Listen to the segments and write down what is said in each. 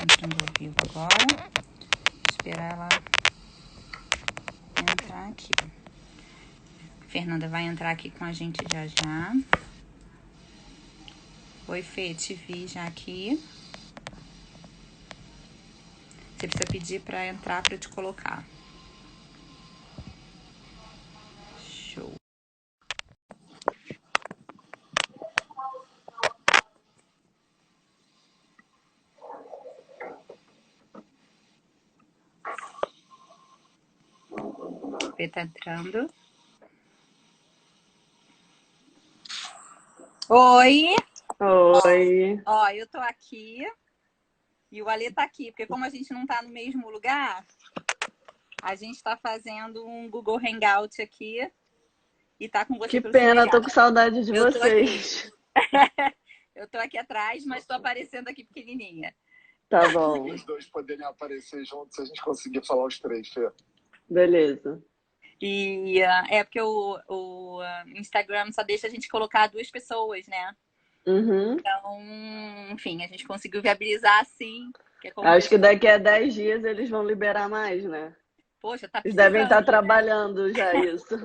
entrando ao vivo agora. Esperar ela entrar aqui. A Fernanda vai entrar aqui com a gente já já. Oi, Fê, te vi já aqui. Você precisa pedir para entrar para eu te colocar. Show. Fê tá entrando. Oi! Oi. Ó, eu tô aqui e o Alê tá aqui, porque como a gente não tá no mesmo lugar, a gente tá fazendo um Google Hangout aqui e tá com você Que pra você pena, tô pegar. com saudade de Eu tô aqui. vocês. Eu tô aqui atrás, mas tô aparecendo aqui pequenininha. Tá bom, Os dois poderem aparecer juntos se a gente conseguir falar os três, Fê. beleza. E é porque o Instagram só deixa a gente colocar 2 pessoas, né? Uhum. Então, enfim, a gente conseguiu viabilizar assim. Que é como Acho que pessoa. daqui a 10 dias eles vão liberar mais, né? Poxa, tá Eles devem estar precisando, né? trabalhando já isso.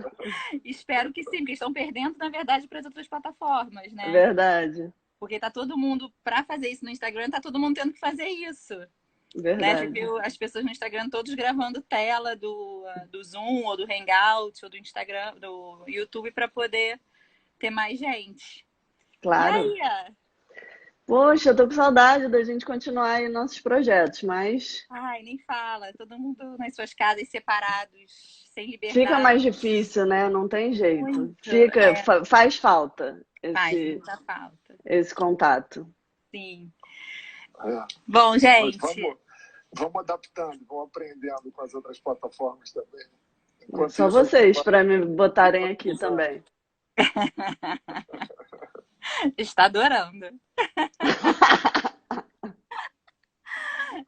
Espero que sim, porque estão perdendo, na verdade, para as outras plataformas, É né? verdade, Porque tá todo mundo, para fazer isso no Instagram, tá todo mundo tendo que fazer isso. Né? Você verdade. viu as pessoas no Instagram todos gravando tela do Zoom ou do Hangout ou do Instagram, do YouTube para poder ter mais gente. E Claro. aí? Poxa, eu tô com saudade da gente continuar aí nossos projetos, mas Ai, nem fala. Todo mundo nas suas casas separados, sem fica mais liberdade. difícil, né? Não tem jeito. Muito. Fica, É, faz falta faz esse, muita falta. esse contato. Sim. É. Bom, Mas gente. vamos adaptando, vamos aprendendo com as outras plataformas também. Enquanto Só isso, a gente vocês vai para me botarem aqui usando. também. Está adorando.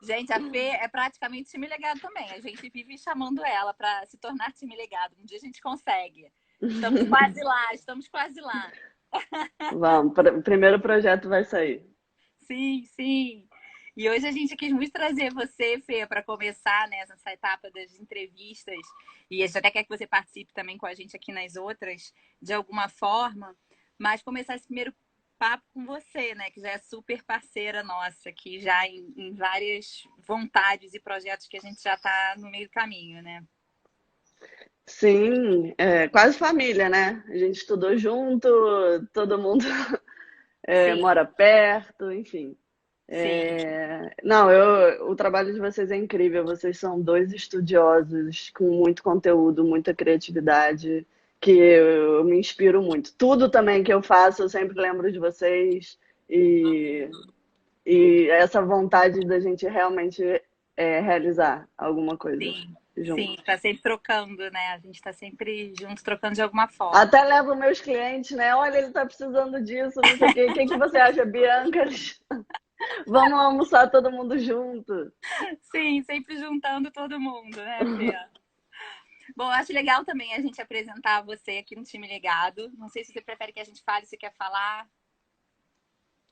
Gente, a Fê é praticamente time legado também. A gente vive chamando ela para se tornar time legado. Um dia a gente consegue. Estamos quase lá, estamos quase lá. Vamos, o primeiro projeto vai sair. Sim, sim. E hoje a gente quis muito trazer você, Fê, para começar nessa etapa das entrevistas. E a gente até quer que você participe também com a gente aqui nas outras, de alguma forma. Mas começar esse primeiro papo com você, né? Que já é super parceira nossa, que já em várias vontades e projetos que a gente já está no meio do caminho, né? Sim, é, quase família, né? A gente estudou junto, todo mundo Sim, mora perto, enfim. sim, Não, o trabalho de vocês é incrível. Vocês são dois estudiosos com muito conteúdo, muita criatividade, que eu me inspiro muito. Tudo também que eu faço, eu sempre lembro de vocês e, e essa vontade da gente realmente realizar alguma coisa sim. Sim, juntos. tá sempre trocando, né? A gente tá sempre juntos, trocando de alguma forma. Até levo meus clientes, né? Olha, ele tá precisando disso, não sei o quê. O que que você acha, Bianca? Vamos almoçar todo mundo junto. Sim, sempre juntando todo mundo, né, Fê? Bom, eu acho legal também a gente apresentar você aqui no Time Legado. Não sei se você prefere que a gente fale, se quer falar.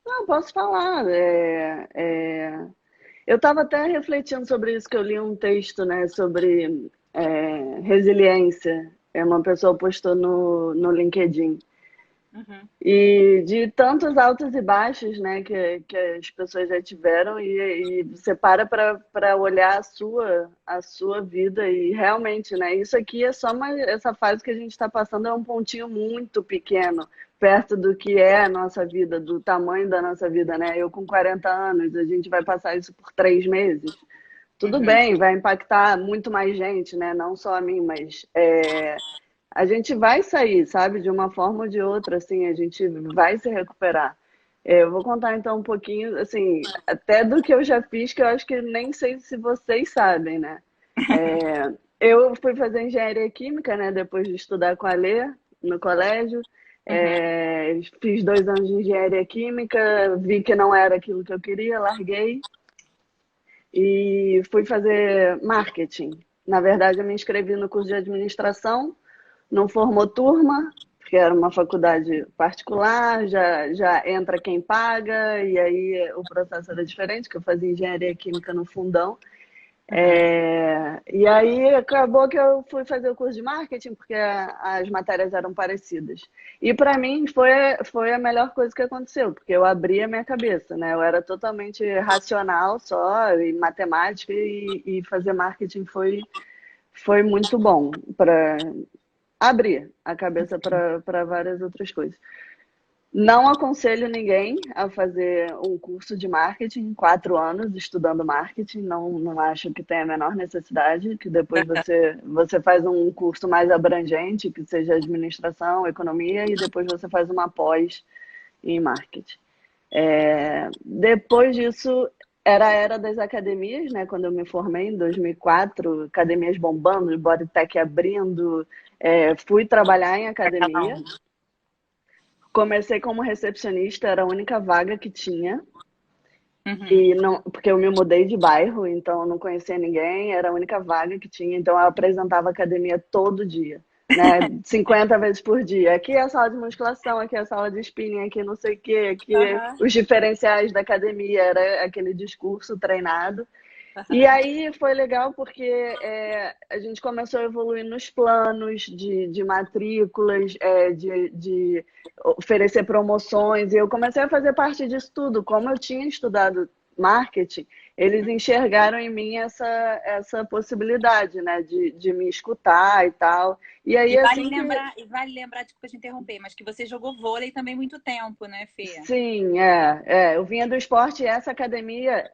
Não, posso falar. Eu estava até refletindo sobre isso, que eu li um texto, né, sobre resiliência. Uma pessoa postou no LinkedIn. Uhum. E de tantos altos e baixos, né, que as pessoas já tiveram, e você para olhar a sua vida, e realmente, né, isso aqui é só essa fase que a gente está passando é um pontinho muito pequeno, perto do que é a nossa vida, do tamanho da nossa vida, né? Eu com 40 anos, a gente vai passar isso por 3 meses. Tudo Uhum. bem, vai impactar muito mais gente, né? Não só a mim, mas a gente vai sair, sabe? De uma forma ou de outra, assim, a gente vai se recuperar. Eu vou contar então um pouquinho, assim, até do que eu já fiz, que eu acho que nem sei se vocês sabem, né? Eu fui fazer engenharia química, né? Depois de estudar com a Lê no colégio. Uhum. Fiz 2 anos de engenharia química, vi que não era aquilo que eu queria, larguei e fui fazer marketing. Na verdade, eu me inscrevi no curso de administração, não formou turma, porque era uma faculdade particular, já entra quem paga, e aí o processo era diferente, que eu fazia engenharia química no fundão. E aí acabou que eu fui fazer o curso de marketing, porque as matérias eram parecidas. E para mim foi a melhor coisa que aconteceu, porque eu abri a minha cabeça, né? Eu era totalmente racional só, e matemática, e fazer marketing foi muito bom para abrir a cabeça para várias outras coisas. Não aconselho ninguém a fazer um curso de marketing, 4 anos estudando marketing. Não acho que tenha a menor necessidade, que depois você faz um curso mais abrangente, que seja administração, economia, e depois você faz uma pós em marketing. Depois disso, era a era das academias, né? Quando eu me formei em 2004, academias bombando, Bodytech abrindo, fui trabalhar em academia. Comecei como recepcionista, era a única vaga que tinha. E não, porque eu me mudei de bairro, então eu não conhecia ninguém, era a única vaga que tinha. Então eu apresentava academia todo dia, né? 50 vezes por dia. Aqui é a sala de musculação, aqui é a sala de spinning, aqui não sei o quê, aqui os diferenciais da academia, era aquele discurso treinado. E aí foi legal porque a gente começou a evoluir nos planos de matrículas, de oferecer promoções, e eu comecei a fazer parte disso tudo. Como eu tinha estudado marketing, eles enxergaram em mim essa possibilidade, né, de me escutar e tal. E aí, vale lembrar, desculpa te interromper, mas que você jogou vôlei também muito tempo, né, Fê? Sim, eu vinha do esporte, e essa academia,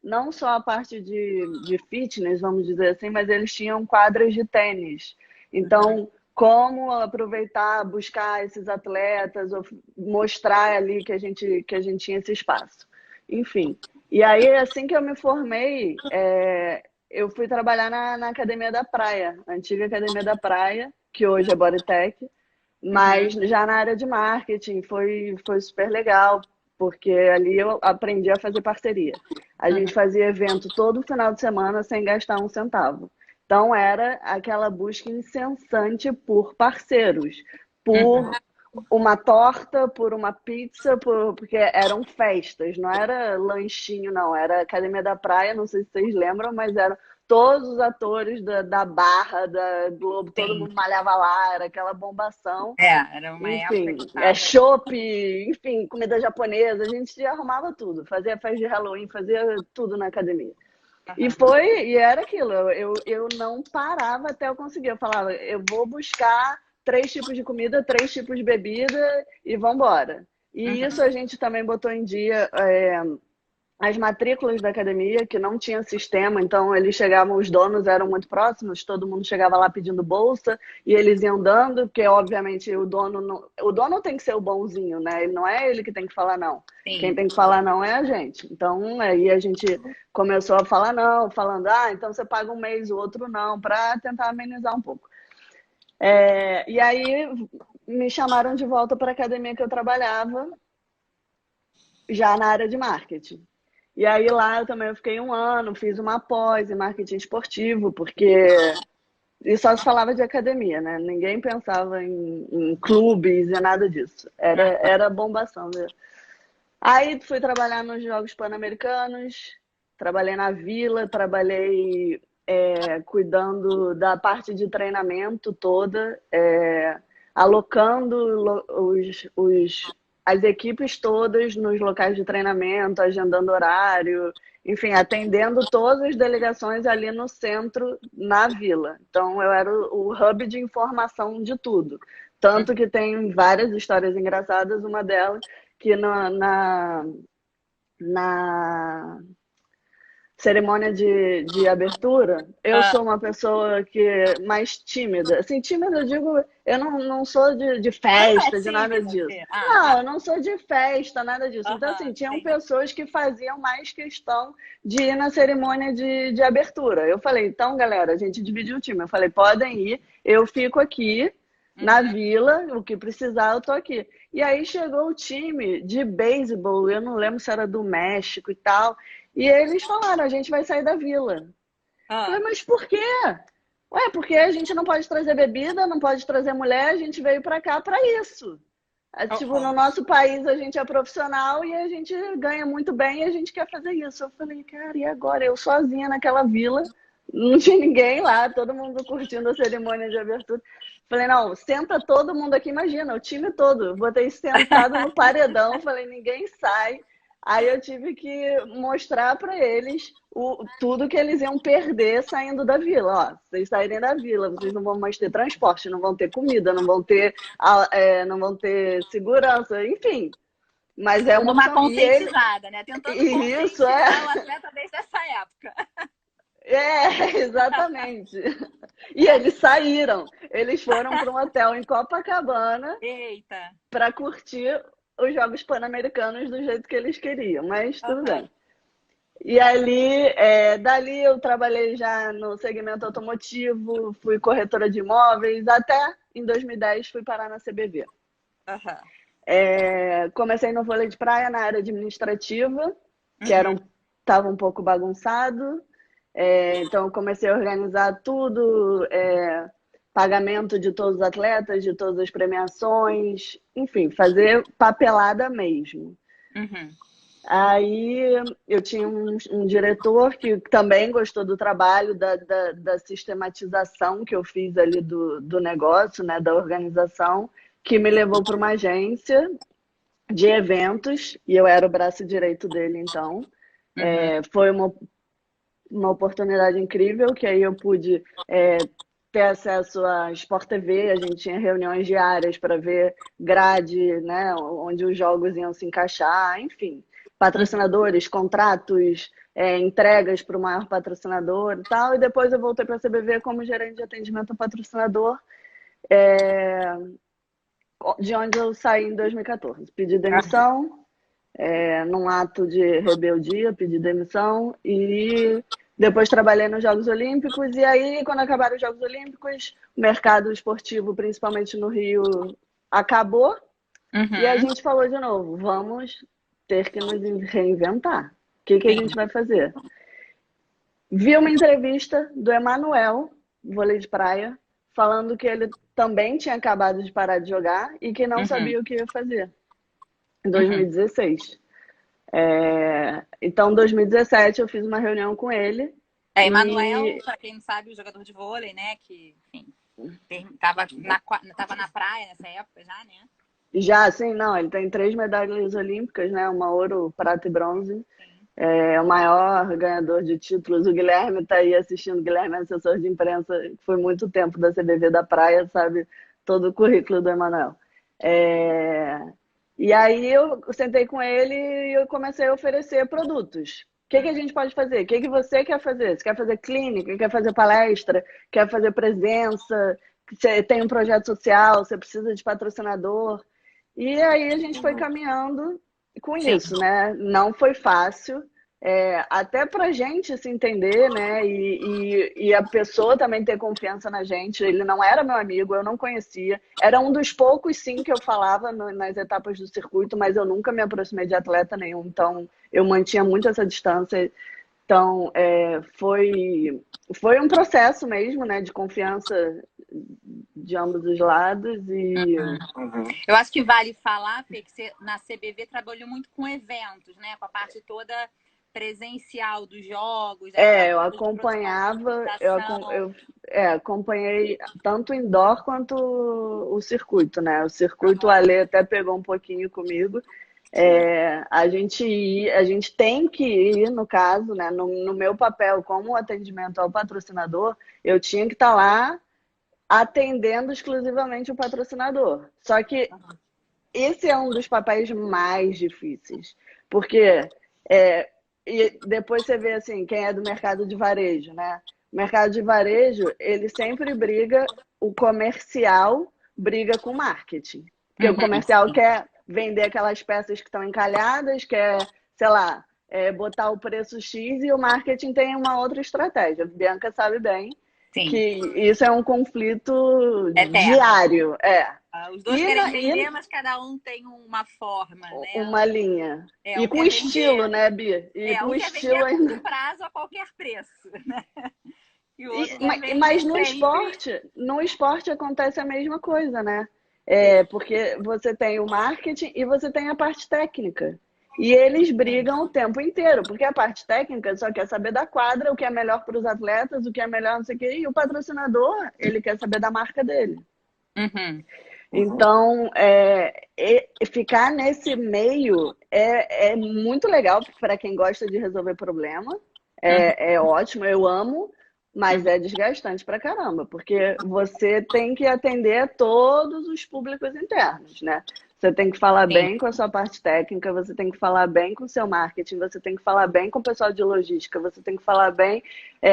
não só a parte de fitness, vamos dizer assim, mas eles tinham quadras de tênis. Então, como aproveitar, buscar esses atletas, mostrar ali que a gente tinha esse espaço. Enfim, e aí, assim que eu me formei, eu fui trabalhar na Academia da Praia, a antiga Academia da Praia, que hoje é Bodytech, mas já na área de marketing foi super legal, porque ali eu aprendi a fazer parceria. A gente fazia evento todo final de semana sem gastar um centavo. Então era aquela busca incessante por parceiros, por uma torta, por uma pizza, porque eram festas, não era lanchinho, não. Era Academia da Praia, não sei se vocês lembram, mas eram todos os atores da Barra, da Globo, todo mundo malhava lá, era aquela bombação. Era uma Enfim, época. chopp, enfim, comida japonesa, a gente arrumava tudo, fazia festa de Halloween, fazia tudo na academia. E era aquilo, eu não parava até eu conseguir. Eu falava, eu vou buscar 3 tipos de comida, 3 tipos de bebida e vamos embora. E isso a gente também botou em dia as matrículas da academia, que não tinha sistema, então eles chegavam, os donos eram muito próximos, todo mundo chegava lá pedindo bolsa e eles iam dando, porque obviamente o dono tem que ser o bonzinho, né? Não é ele que tem que falar não. Sim. Quem tem que falar não é a gente. Então aí a gente começou a falar não, falando, então você paga um mês, o outro não, para tentar amenizar um pouco. E aí me chamaram de volta para a academia que eu trabalhava, já na área de marketing. E aí lá eu também fiquei 1 ano, fiz uma pós em marketing esportivo, porque e só se falava de academia, né? Ninguém pensava em clubes e nada disso. Era bombação, né? Aí fui trabalhar nos Jogos Pan-Americanos, trabalhei na Vila, trabalhei cuidando da parte de treinamento toda, alocando as equipes todas nos locais de treinamento, agendando horário, enfim, atendendo todas as delegações ali no centro, na Vila. Então, eu era o hub de informação de tudo. Tanto que tem várias histórias engraçadas, uma delas que na cerimônia de abertura, eu sou uma pessoa mais tímida. Assim, tímida, eu digo, eu não sou de festa, de nada disso. Não, eu não sou de festa, nada disso. Então, assim, tinham pessoas que faziam mais questão de ir na cerimônia de abertura. Eu falei, então, galera, a gente dividiu o time. Eu falei, podem ir, eu fico aqui na Vila, o que precisar, eu tô aqui. E aí chegou o time de beisebol, eu não lembro se era do México e tal, e eles falaram, a gente vai sair da Vila. Eu falei, mas por quê? Ué, porque a gente não pode trazer bebida, não pode trazer mulher, a gente veio pra cá pra isso. Tipo, no Uhum. nosso país a gente é profissional e a gente ganha muito bem e a gente quer fazer isso. Eu falei, cara, e agora? Eu sozinha naquela vila, não tinha ninguém lá, todo mundo curtindo a cerimônia de abertura. Falei, não, senta todo mundo aqui, imagina, o time todo. Eu botei sentado no paredão, falei, ninguém sai. Aí eu tive que mostrar para eles tudo que eles iam perder saindo da vila. Ó, vocês saírem da vila, vocês não vão mais ter transporte, não vão ter comida, não vão ter, não vão ter segurança, enfim. Mas é Dando uma uma opção. E ele, conscientizada, né? Tentando e isso conscientizar o atleta desde essa época. exatamente. E eles saíram. Eles foram para um hotel em Copacabana Eita. para curtir os Jogos Pan-Americanos do jeito que eles queriam, mas tudo Uhum. bem. E ali, dali eu trabalhei já no segmento automotivo, fui corretora de imóveis, até em 2010 fui parar na CBV. Uhum. Comecei no vôlei de praia na área administrativa, que Uhum. estava um pouco bagunçado. Então eu comecei a organizar tudo, pagamento de todos os atletas, de todas as premiações, enfim, fazer papelada mesmo. Uhum. Aí eu tinha um diretor que também gostou do trabalho, da sistematização que eu fiz ali do negócio, né, da organização, que me levou para uma agência de eventos, e eu era o braço direito dele, então. Uhum. Foi uma oportunidade incrível, que aí eu pude ter acesso à Sport TV, a gente tinha reuniões diárias para ver grade, né, onde os jogos iam se encaixar, enfim. Patrocinadores, contratos, entregas para o maior patrocinador e tal. E depois eu voltei para a CBV como gerente de atendimento ao patrocinador, de onde eu saí em 2014. Pedi Uhum. demissão, num ato de rebeldia, pedi demissão e depois trabalhei nos Jogos Olímpicos. E aí, quando acabaram os Jogos Olímpicos, o mercado esportivo, principalmente no Rio, acabou. E a Uhum. gente falou de novo, vamos ter que nos reinventar. O que a gente Sim. vai fazer? Vi uma entrevista do Emanuel, vôlei de praia, falando que ele também tinha acabado de parar de jogar e que não Uhum. sabia o que ia fazer em Uhum. 2016. Então, em 2017, eu fiz uma reunião com ele Emanuel, e para quem não sabe, o jogador de vôlei, né? Que, enfim, tava na praia nessa época já, né? já, assim, não, ele tem 3 medalhas olímpicas, né? Uma ouro, prata e bronze. Sim. É o maior ganhador de títulos. O Guilherme está aí assistindo. O Guilherme é assessor de imprensa, foi muito tempo da CBV da Praia, sabe todo o currículo do Emanuel. E aí eu sentei com ele e eu comecei a oferecer produtos. O que a gente pode fazer? O que você quer fazer? Você quer fazer clínica? Quer fazer palestra? Quer fazer presença? Você tem um projeto social? Você precisa de patrocinador? E aí a gente foi caminhando com Sim. isso, né? Não foi fácil, até para gente se entender, né? E a pessoa também ter confiança na gente. Ele não era meu amigo, eu não conhecia. Era um dos poucos, sim, que eu falava nas etapas do circuito, mas eu nunca me aproximei de atleta nenhum. Então, eu mantinha muito essa distância. Então, foi um processo mesmo, né? De confiança de ambos os lados. E Uhum. Eu acho que vale falar, Fê, que você na CBV trabalhou muito com eventos, né? Com a parte toda presencial dos jogos, aquela eu coisa de acompanhava, profissionalização. acompanhei tanto o indoor quanto o circuito, né? O circuito, o Aham. Ale até pegou um pouquinho comigo. Sim. A gente tem que ir, no caso, né? No meu papel como atendimento ao patrocinador, eu tinha que estar lá atendendo exclusivamente o patrocinador. Só que esse é um dos papéis mais difíceis, porque e depois você vê assim, quem é do mercado de varejo, né? O mercado de varejo, ele sempre briga, o comercial briga com o marketing. Porque o Uhum, comercial sim. quer vender aquelas peças que estão encalhadas, quer, sei lá, botar o preço X e o marketing tem uma outra estratégia. A Bianca sabe bem que Sim. isso é um conflito Eterno. diário. Os dois E, querem na, vender, e mas cada um tem uma forma, né? uma linha. E Um com quer estilo, vender. né, Bia? E com Um quer vender estilo a curto ainda. prazo a qualquer preço, né? E o outro quer Mas vender sempre. no esporte acontece a mesma coisa, né? Porque você tem o marketing e você tem a parte técnica. E eles brigam o tempo inteiro, porque a parte técnica só quer saber da quadra, o que é melhor para os atletas, o que é melhor não sei o quê, e o patrocinador, ele quer saber da marca dele. Uhum. Então, ficar nesse meio é muito legal para quem gosta de resolver problema. É ótimo, eu amo, mas é desgastante pra caramba, porque você tem que atender a todos os públicos internos, né? Você tem que falar Sim. bem com a sua parte técnica, você tem que falar bem com o seu marketing, você tem que falar bem com o pessoal de logística, você tem que falar bem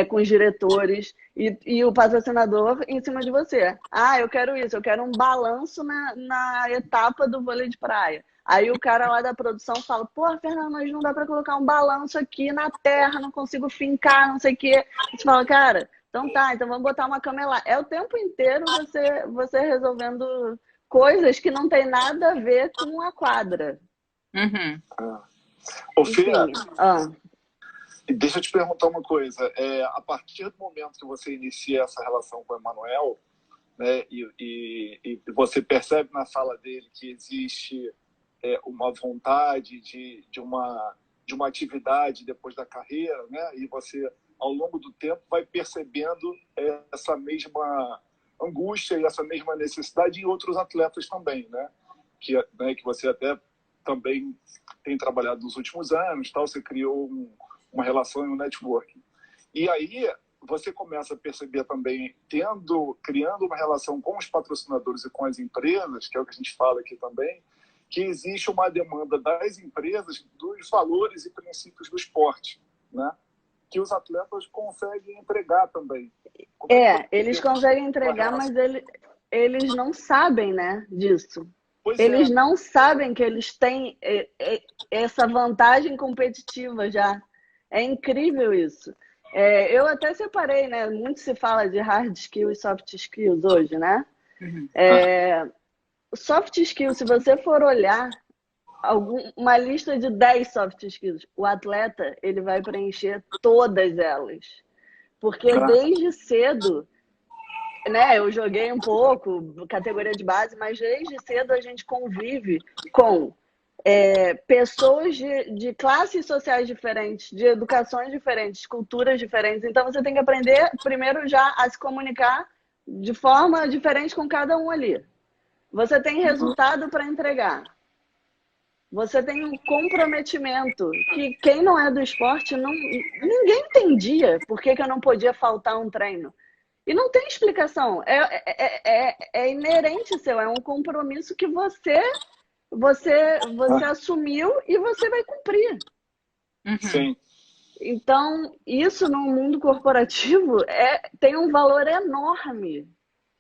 com os diretores e o patrocinador em cima de você. Ah, eu quero isso, eu quero um balanço na etapa do vôlei de praia. Aí o cara lá da produção fala, pô, Fernanda, mas não dá para colocar um balanço aqui na terra, não consigo fincar, não sei o quê. Você fala, cara, então tá, então vamos botar uma câmera lá. É o tempo inteiro você resolvendo coisas que não tem nada a ver com a quadra. Uhum. Ô, Fê, Enfim, deixa eu te perguntar uma coisa. A partir do momento que você inicia essa relação com o Emanuel, né, e você percebe na fala dele que existe uma vontade de uma atividade depois da carreira, né, e você, ao longo do tempo, vai percebendo essa mesma angústia e essa mesma necessidade em outros atletas também, né, que você até também tem trabalhado nos últimos anos, tal, você criou uma relação e um networking. E aí você começa a perceber também, criando uma relação com os patrocinadores e com as empresas, que é o que a gente fala aqui também, que existe uma demanda das empresas dos valores e princípios do esporte, né? Que os atletas conseguem entregar também. eles conseguem entregar, mas eles não sabem, né, disso. Pois eles não sabem que eles têm essa vantagem competitiva já. É incrível isso. Eu até separei, né? Muito se fala de hard skills e soft skills hoje, né? Uhum. Soft skills, se você for olhar uma lista de 10 soft skills, o atleta ele vai preencher todas elas. Porque desde cedo, né, eu joguei um pouco, categoria de base, mas desde cedo a gente convive com pessoas de classes sociais diferentes, de educações diferentes, culturas diferentes. Então você tem que aprender primeiro já a se comunicar de forma diferente com cada um ali. Você tem resultado para entregar. Você tem um comprometimento que quem não é do esporte, ninguém entendia por que eu não podia faltar um treino. E não tem explicação. É inerente seu, é um compromisso que você assumiu e você vai cumprir. Uhum. Sim. Então, isso no mundo corporativo tem um valor enorme.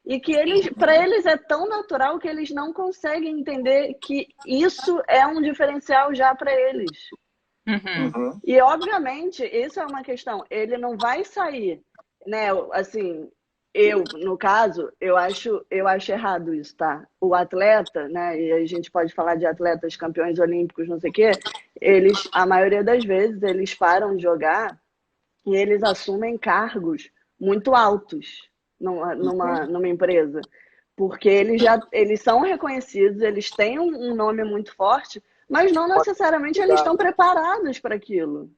E que para eles é tão natural que eles não conseguem entender que isso é um diferencial já para eles. Uhum. E, obviamente, isso é uma questão. Ele não vai sair, né? Assim, no caso, eu acho errado isso, tá? O atleta, né? E a gente pode falar de atletas campeões olímpicos, não sei o quê, a maioria das vezes, eles param de jogar e eles assumem cargos muito altos numa empresa. Porque eles são reconhecidos, eles têm um nome muito forte, mas não necessariamente eles estão preparados para aquilo.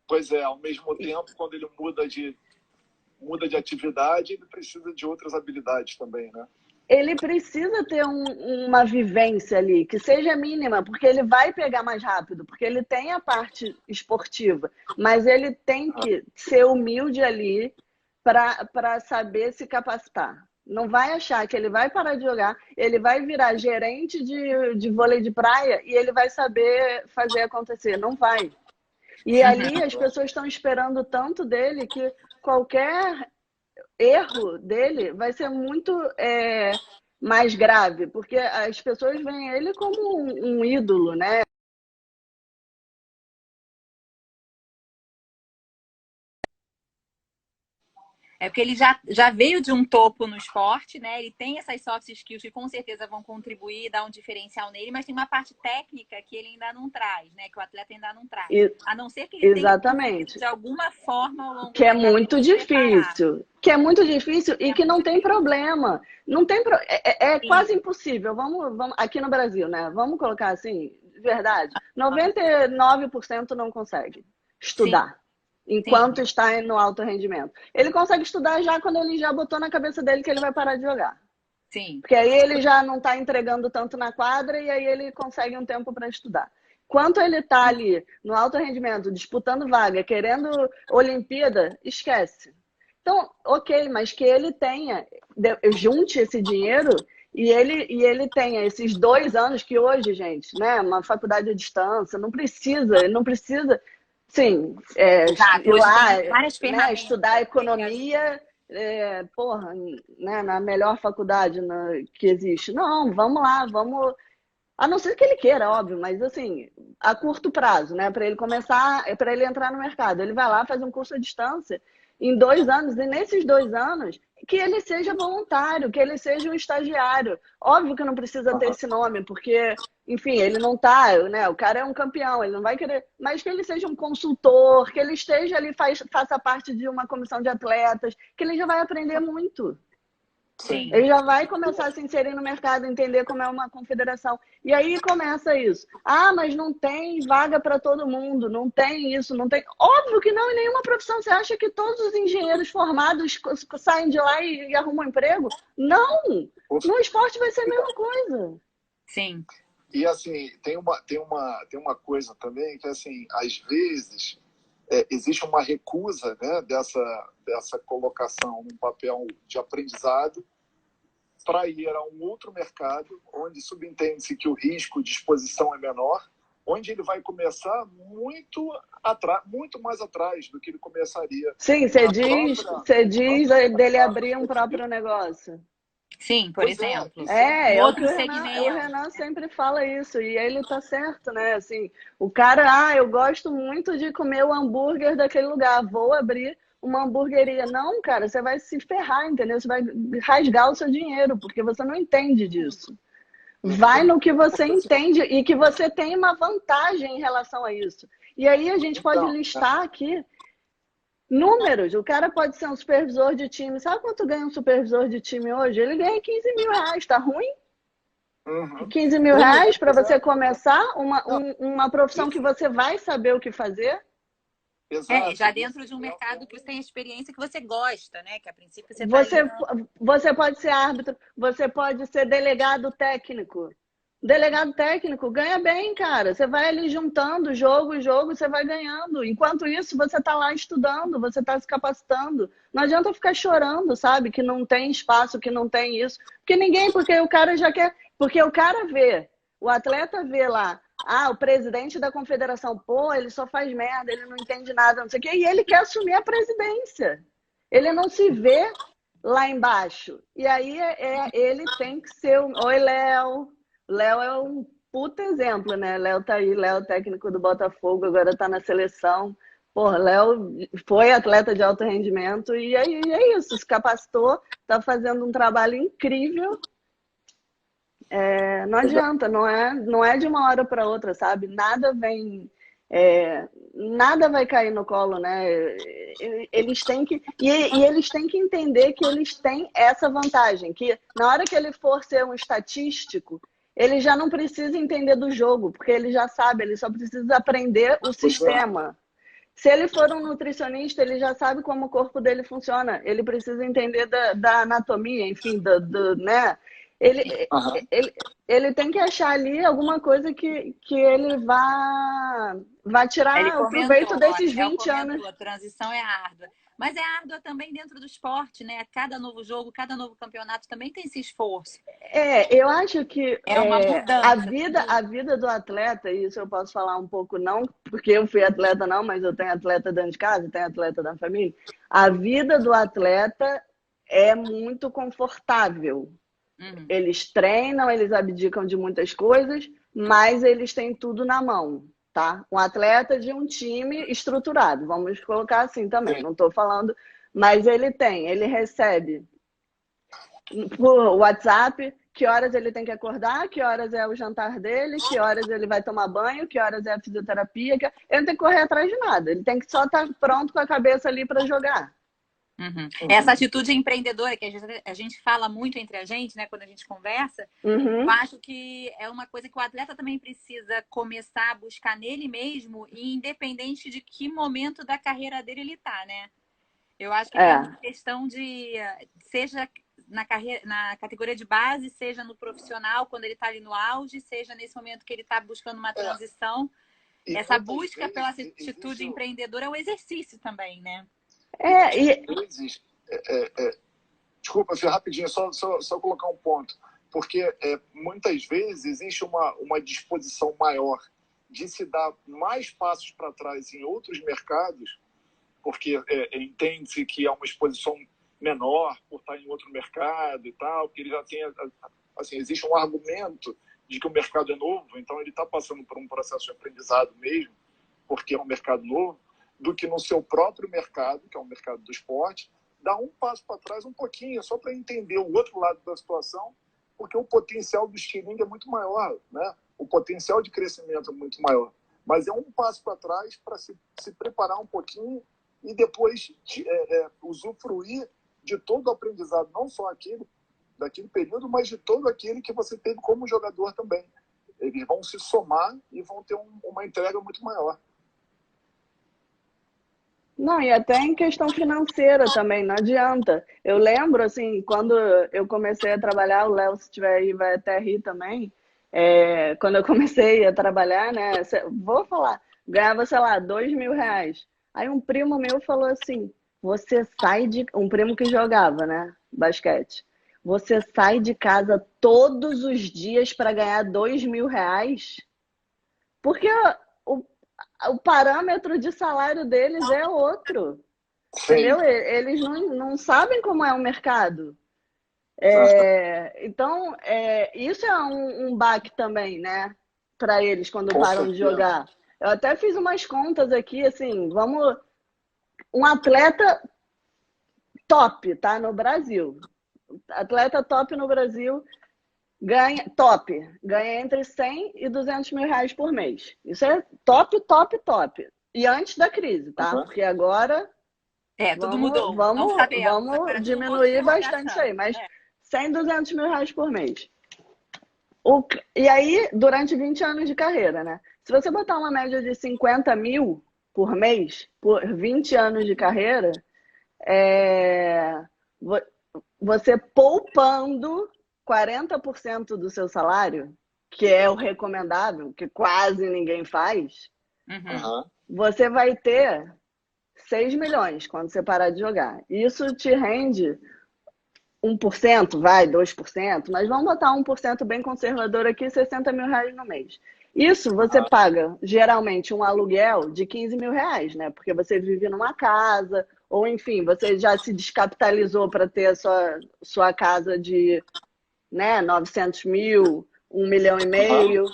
Pois é, ao mesmo tempo, quando ele muda de atividade, ele precisa de outras habilidades também, né? Ele precisa ter uma vivência ali, que seja mínima, porque ele vai pegar mais rápido, porque ele tem a parte esportiva, mas ele tem que ser humilde ali para saber se capacitar. Não vai achar que ele vai parar de jogar, ele vai virar gerente de vôlei de praia e ele vai saber fazer acontecer. Não vai. E ali as pessoas estão esperando tanto dele que qualquer erro dele vai ser muito mais grave, porque as pessoas veem ele como um ídolo, né? É porque ele já veio de um topo no esporte, né? Ele tem essas soft skills que com certeza vão contribuir e dar um diferencial nele, mas tem uma parte técnica que ele ainda não traz, né? Que o atleta ainda não traz. A não ser que ele tenha Exatamente. de alguma forma ao longo que é muito difícil. Que é muito difícil e que não tem problema. Não tem é quase impossível. Vamos aqui no Brasil, né? Vamos colocar assim, de verdade. 99% não consegue estudar. Sim. Enquanto está no alto rendimento. Ele consegue estudar já quando ele já botou na cabeça dele que ele vai parar de jogar. Sim. Porque aí ele já não está entregando tanto na quadra e aí ele consegue um tempo para estudar. Quanto ele está ali no alto rendimento, disputando vaga, querendo Olimpíada, esquece. Então, ok, mas que ele tenha, junte esse dinheiro e ele tenha esses 2 anos que hoje, gente, né, uma faculdade à distância, não precisa. Sim, ir lá, né, estudar economia, né, na melhor faculdade que existe. Não, vamos lá, vamos... A não ser que ele queira, óbvio, mas assim, a curto prazo, né, para ele começar, para ele entrar no mercado. Ele vai lá, faz um curso à distância em 2 anos, e nesses 2 anos, que ele seja voluntário, que ele seja um estagiário. Óbvio que não precisa ter esse nome, porque... Enfim, ele não tá, né? O cara é um campeão, ele não vai querer... Mas que ele seja um consultor, que ele esteja ali, faça parte de uma comissão de atletas, que ele já vai aprender muito. Sim. Ele já vai começar a se inserir no mercado, entender como é uma confederação. E aí começa isso. Ah, mas não tem vaga para todo mundo, não tem isso, não tem... Óbvio que não, em nenhuma profissão. Você acha que todos os engenheiros formados saem de lá e arrumam um emprego? Não! No esporte vai ser a mesma coisa. Sim. E assim, tem uma coisa também que, assim, às vezes existe uma recusa, né, dessa colocação num papel de aprendizado para ir a um outro mercado onde subentende-se que o risco de exposição é menor, onde ele vai começar muito mais atrás do que ele começaria. Sim, você diz dele abrir um próprio negócio. Sim, por exemplo. O Renan sempre fala isso, e ele tá certo, né? Assim, o cara, eu gosto muito de comer o hambúrguer daquele lugar, vou abrir uma hamburgueria. Não, cara, você vai se ferrar, entendeu? Você vai rasgar o seu dinheiro, porque você não entende disso. Vai no que você entende e que você tem uma vantagem em relação a isso. E aí a gente pode listar aqui números. O cara pode ser um supervisor de time. Sabe quanto ganha um supervisor de time hoje? Ele ganha 15 mil reais. Tá ruim? 15 mil reais para você começar uma profissão que você vai saber o que fazer? Exato. Já dentro de um mercado que você tem experiência que você gosta, né? Que a princípio você pode ser árbitro, você pode ser delegado técnico. Delegado técnico ganha bem, cara. Você vai ali juntando jogo, você vai ganhando. Enquanto isso, você está lá estudando, você está se capacitando. Não adianta ficar chorando, sabe? Que não tem espaço, que não tem isso. Porque o cara já quer... Porque o cara vê, o atleta vê lá, o presidente da confederação, ele só faz merda, ele não entende nada, não sei o quê, e ele quer assumir a presidência. Ele não se vê lá embaixo. E aí ele tem que ser... Oi, Léo. Léo é um puta exemplo, né? Léo tá aí, Léo técnico do Botafogo, agora tá na seleção. Porra, Léo foi atleta de alto rendimento e aí é isso, se capacitou, tá fazendo um trabalho incrível. Não adianta, não é de uma hora para outra, sabe? Nada vai cair no colo, né? Eles têm que... E eles têm que entender que eles têm essa vantagem, que na hora que ele for ser um estatístico, ele já não precisa entender do jogo, porque ele já sabe, ele só precisa aprender o sistema. Se ele for um nutricionista, ele já sabe como o corpo dele funciona. Ele precisa entender da anatomia, enfim, né? Ele tem que achar ali alguma coisa que ele vá tirar o proveito desses 20 anos. A transição é árdua. Mas é árdua também dentro do esporte, né? Cada novo jogo, cada novo campeonato também tem esse esforço. Eu acho que uma mudança. A vida do atleta, e isso eu posso falar um pouco, não porque eu fui atleta não, mas eu tenho atleta dentro de casa, tenho atleta da família. A vida do atleta é muito confortável. Eles treinam, eles abdicam de muitas coisas, mas eles têm tudo na mão. Tá? Um atleta de um time estruturado, vamos colocar assim também. Não estou falando Mas ele recebe por WhatsApp que horas ele tem que acordar, que horas é o jantar dele, que horas ele vai tomar banho, que horas é a fisioterapia. Ele não tem que correr atrás de nada. Ele tem que só estar pronto com a cabeça ali para jogar. Essa atitude empreendedora que a gente fala muito entre a gente, né, quando a gente conversa, eu acho que é uma coisa que o atleta também precisa começar a buscar nele mesmo, independente de que momento da carreira dele ele tá, né? Eu acho que tem uma questão de, seja na carreira, na categoria de base, seja no profissional, quando ele está ali no auge, seja nesse momento que ele está buscando uma transição. Essa busca pela atitude empreendedora é um exercício também, né? Desculpa, Fê, rapidinho, só colocar um ponto. Porque muitas vezes existe uma disposição maior de se dar mais passos para trás em outros mercados, porque entende-se que é uma exposição menor por estar em outro mercado e tal, porque ele já tem, assim, existe um argumento de que o mercado é novo, então ele está passando por um processo de aprendizado mesmo, porque é um mercado novo, do que no seu próprio mercado, que é o mercado do esporte, dar um passo para trás um pouquinho, só para entender o outro lado da situação, porque o potencial do estilingue é muito maior, né? O potencial de crescimento é muito maior. Mas é um passo para trás para se preparar um pouquinho e depois usufruir de todo o aprendizado, não só daquele período, mas de todo aquele que você teve como jogador também. Eles vão se somar e vão ter uma entrega muito maior. Não, e até em questão financeira também, não adianta. Eu lembro, assim, quando eu comecei a trabalhar, o Léo, se estiver aí, vai até rir também. Quando eu comecei a trabalhar, né, vou falar, ganhava, sei lá, R$ 2.000. Aí um primo meu falou assim, um primo que jogava, né, basquete. Você sai de casa todos os dias para ganhar R$ 2.000? Porque o parâmetro de salário deles é outro. Sim. Entendeu? Eles não sabem como é o mercado. Então, isso é um baque também, né? Para eles, quando param de jogar. Eu até fiz umas contas aqui, assim, um atleta top, tá? No Brasil. Atleta top no Brasil ganha entre 100 e R$ 200.000 por mês. Isso é top, top, top. E antes da crise, tá? Porque agora tudo mudou. Vamos diminuir bastante isso aí, mas 100, R$ 200.000 por mês. E aí, durante 20 anos de carreira, né? Se você botar uma média de 50 mil por mês, por 20 anos de carreira, você poupando 40% do seu salário, que é o recomendável, que quase ninguém faz, você vai ter 6 milhões quando você parar de jogar. Isso te rende 1%, 2%, mas vamos botar 1% bem conservador aqui, R$ 60.000 no mês. Isso você paga, geralmente, um aluguel de R$ 15.000, né? Porque você vive numa casa, ou enfim, você já se descapitalizou para ter a sua casa de 900 mil, 1,5 milhão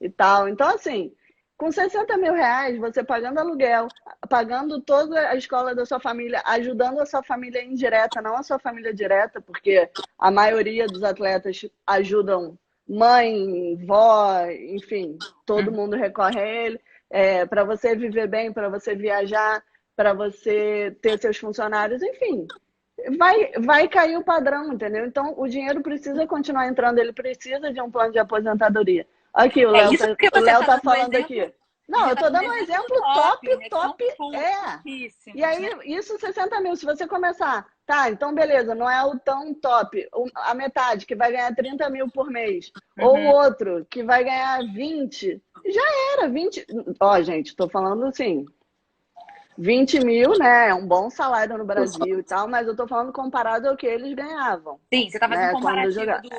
e tal. Então, assim, com R$ 60.000, você pagando aluguel, pagando toda a escola da sua família, ajudando a sua família indireta, não a sua família direta, porque a maioria dos atletas ajudam mãe, vó, enfim, todo mundo recorre a ele, para você viver bem, para você viajar, para você ter seus funcionários, enfim. Vai cair o padrão, entendeu? Então, o dinheiro precisa continuar entrando, ele precisa de um plano de aposentadoria. Aqui, o Léo tá falando aqui. Não, eu tô dando um exemplo top. E aí, isso 60 mil, se você começar, tá, então beleza, não é o tão top, a metade, que vai ganhar 30 mil por mês, ou o outro, que vai ganhar 20, já era, 20. Ó, gente, tô falando assim, 20 mil, né? É um bom salário no Brasil e tal, mas eu tô falando comparado ao que eles ganhavam. Sim, você tá fazendo um comparativo do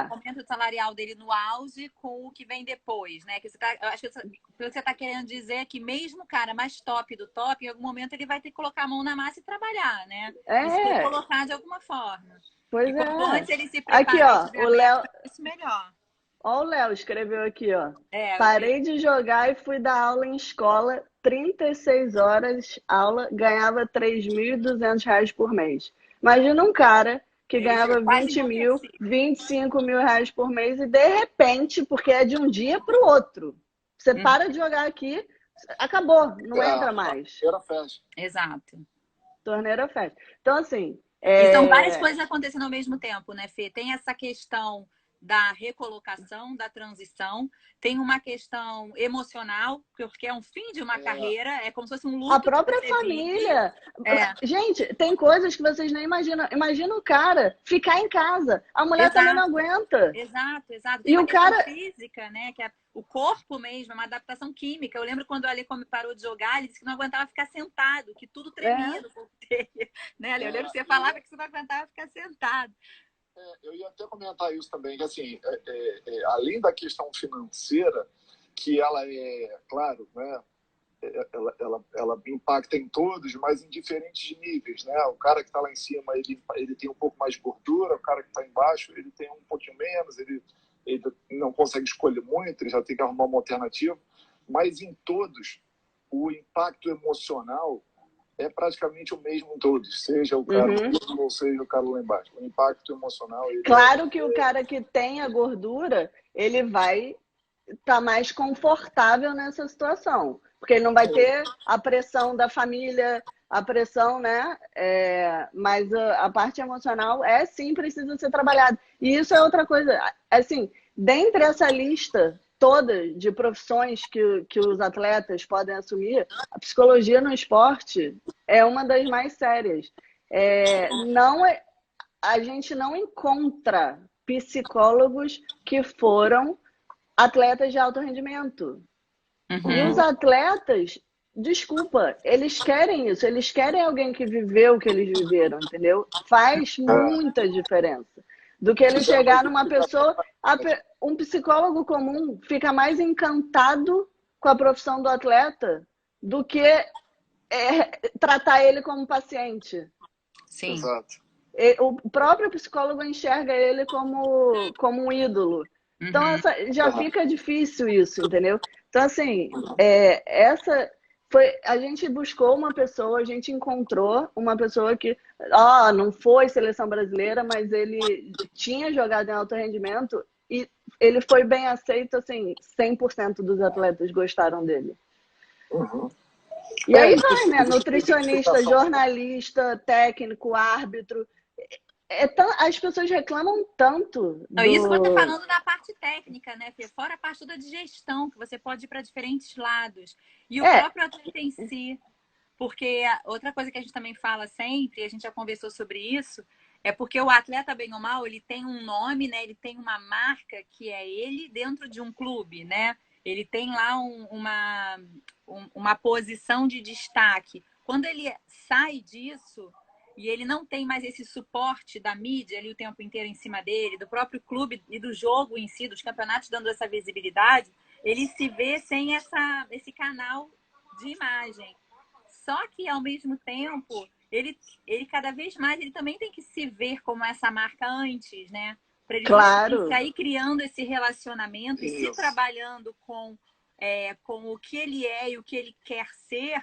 aumento salarial dele no auge com o que vem depois, né? Eu acho que o que você tá querendo dizer é que mesmo o cara mais top do top, em algum momento ele vai ter que colocar a mão na massa e trabalhar, né? E se colocar de alguma forma. Pois e quanto antes ele se prepara, aqui, ó, o Léo... isso melhor. Ó, o Léo escreveu aqui, ó. É, Parei de jogar e fui dar aula em escola, 36 horas aula, ganhava R$ 3.200 por mês. Imagina um cara que ganhava quase 20 mil, enlouqueci. 25 mil reais por mês e de repente, porque é de um dia para o outro, você para de jogar aqui, acabou, não entra mais. Era festa. Exato. Torneira fecha. Então, assim. E são várias coisas acontecendo ao mesmo tempo, né, Fê? Tem essa questão da recolocação, da transição, tem uma questão emocional, porque é um fim de uma carreira, é como se fosse um luto A própria que você família. vive. Gente, tem coisas que vocês nem imaginam. Imagina o cara ficar em casa. A mulher Exato. também não aguenta. Exato, exato. Tem E uma o questão cara. física, né? Que é o corpo mesmo, é uma adaptação química. Eu lembro quando o Ale parou de jogar, ele disse que não aguentava ficar sentado, que tudo tremia no corpo dele. Né, Ale? Eu lembro que você falava que você não aguentava ficar sentado. Eu ia até comentar isso também, que assim, além da questão financeira, que ela é, claro, né, ela impacta em todos, mas em diferentes níveis, né? O cara que está lá em cima, ele tem um pouco mais de gordura, o cara que está embaixo, ele tem um pouquinho menos, ele não consegue escolher muito, ele já tem que arrumar uma alternativa, mas em todos, o impacto emocional é praticamente o mesmo em todos, seja o cara ou seja o cara lá embaixo. O impacto emocional... Claro que o cara que tem a gordura, ele vai estar mais confortável nessa situação, porque ele não vai ter a pressão da família, a pressão, né? Mas a parte emocional sim precisa ser trabalhada. E isso é outra coisa. Assim, dentre essa lista toda de profissões que os atletas podem assumir, a psicologia no esporte é uma das mais sérias. A gente não encontra psicólogos que foram atletas de alto rendimento. E os atletas, desculpa, eles querem isso, eles querem alguém que viveu o que eles viveram, entendeu? Faz muita diferença. Do que ele chegar numa pessoa, um psicólogo comum fica mais encantado com a profissão do atleta do que tratar ele como paciente. Sim. Exato. O próprio psicólogo enxerga ele como um ídolo. Então, já fica difícil isso, entendeu? Então, assim, a gente buscou uma pessoa, a gente encontrou uma pessoa que, não foi seleção brasileira, mas ele tinha jogado em alto rendimento e ele foi bem aceito, assim, 100% dos atletas gostaram dele. E aí vai, né? Nutricionista, jornalista, técnico, árbitro. As pessoas reclamam tanto. Isso você falando da parte técnica, né, Fê? Fora a parte toda de gestão, que você pode ir para diferentes lados. E o próprio atleta em si. Porque outra coisa que a gente também fala sempre, e a gente já conversou sobre isso, é porque o atleta, bem ou mal, ele tem um nome, né? Ele tem uma marca que é ele dentro de um clube, né? Ele tem lá uma posição de destaque. Quando ele sai disso e ele não tem mais esse suporte da mídia ali o tempo inteiro em cima dele, do próprio clube e do jogo em si, dos campeonatos dando essa visibilidade, ele se vê sem esse canal de imagem. Só que, ao mesmo tempo, ele cada vez mais ele também tem que se ver como essa marca antes, né? Para ele sair criando esse relacionamento e se trabalhando com o que ele é e o que ele quer ser,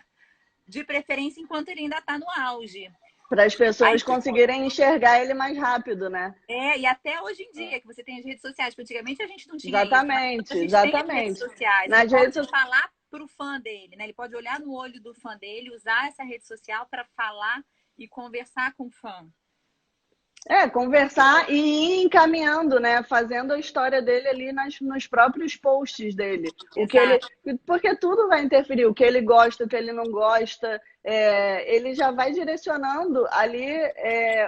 de preferência enquanto ele ainda está no auge. Para as pessoas conseguirem enxergar ele mais rápido, né? E até hoje em dia, que você tem as redes sociais, porque antigamente a gente não tinha exatamente, isso. A gente tem as redes sociais. Ele pode falar para o fã dele, né? Ele pode olhar no olho do fã dele, usar essa rede social para falar e conversar com o fã. Conversar e ir encaminhando, né? Fazendo a história dele ali nos próprios posts dele. Porque tudo vai interferir, o que ele gosta, o que ele não gosta. Ele já vai direcionando ali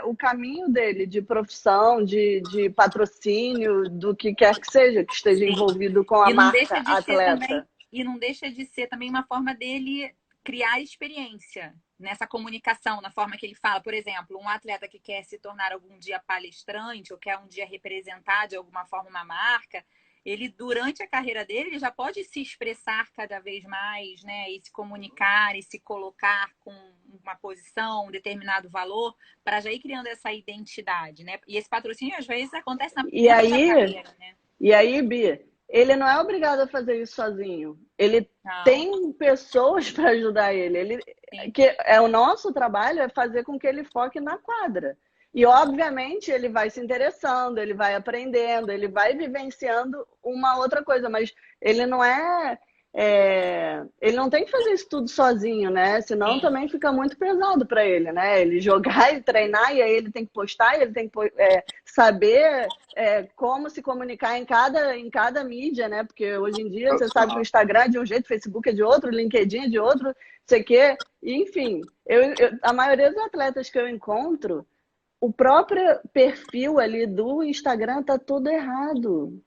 o caminho dele de profissão, de patrocínio, do que quer que seja, que esteja envolvido com a marca atleta. E não deixa de ser também uma forma dele criar experiência nessa comunicação, na forma que ele fala. Por exemplo, um atleta que quer se tornar algum dia palestrante ou quer um dia representar de alguma forma uma marca, ele, durante a carreira dele, ele já pode se expressar cada vez mais, né? E se comunicar e se colocar com uma posição, um determinado valor, para já ir criando essa identidade, né? E esse patrocínio, às vezes, acontece na primeira carreira, né? E aí, Bi, ele não é obrigado a fazer isso sozinho. Ele Não, tem pessoas para ajudar ele. sim, Que é o nosso trabalho é fazer com que ele foque na quadra. E, obviamente, ele vai se interessando, ele vai aprendendo, ele vai vivenciando uma outra coisa, mas ele não ele não tem que fazer isso tudo sozinho, né? Senão sim, também fica muito pesado para ele, né? Ele jogar e treinar, e aí ele tem que postar, e ele tem que saber como se comunicar em cada mídia, né? Porque hoje em dia você sabe que o Instagram é de um jeito, o Facebook é de outro, o LinkedIn é de outro, não sei o quê. Enfim, a maioria dos atletas que eu encontro, o próprio perfil ali do Instagram tá tudo errado.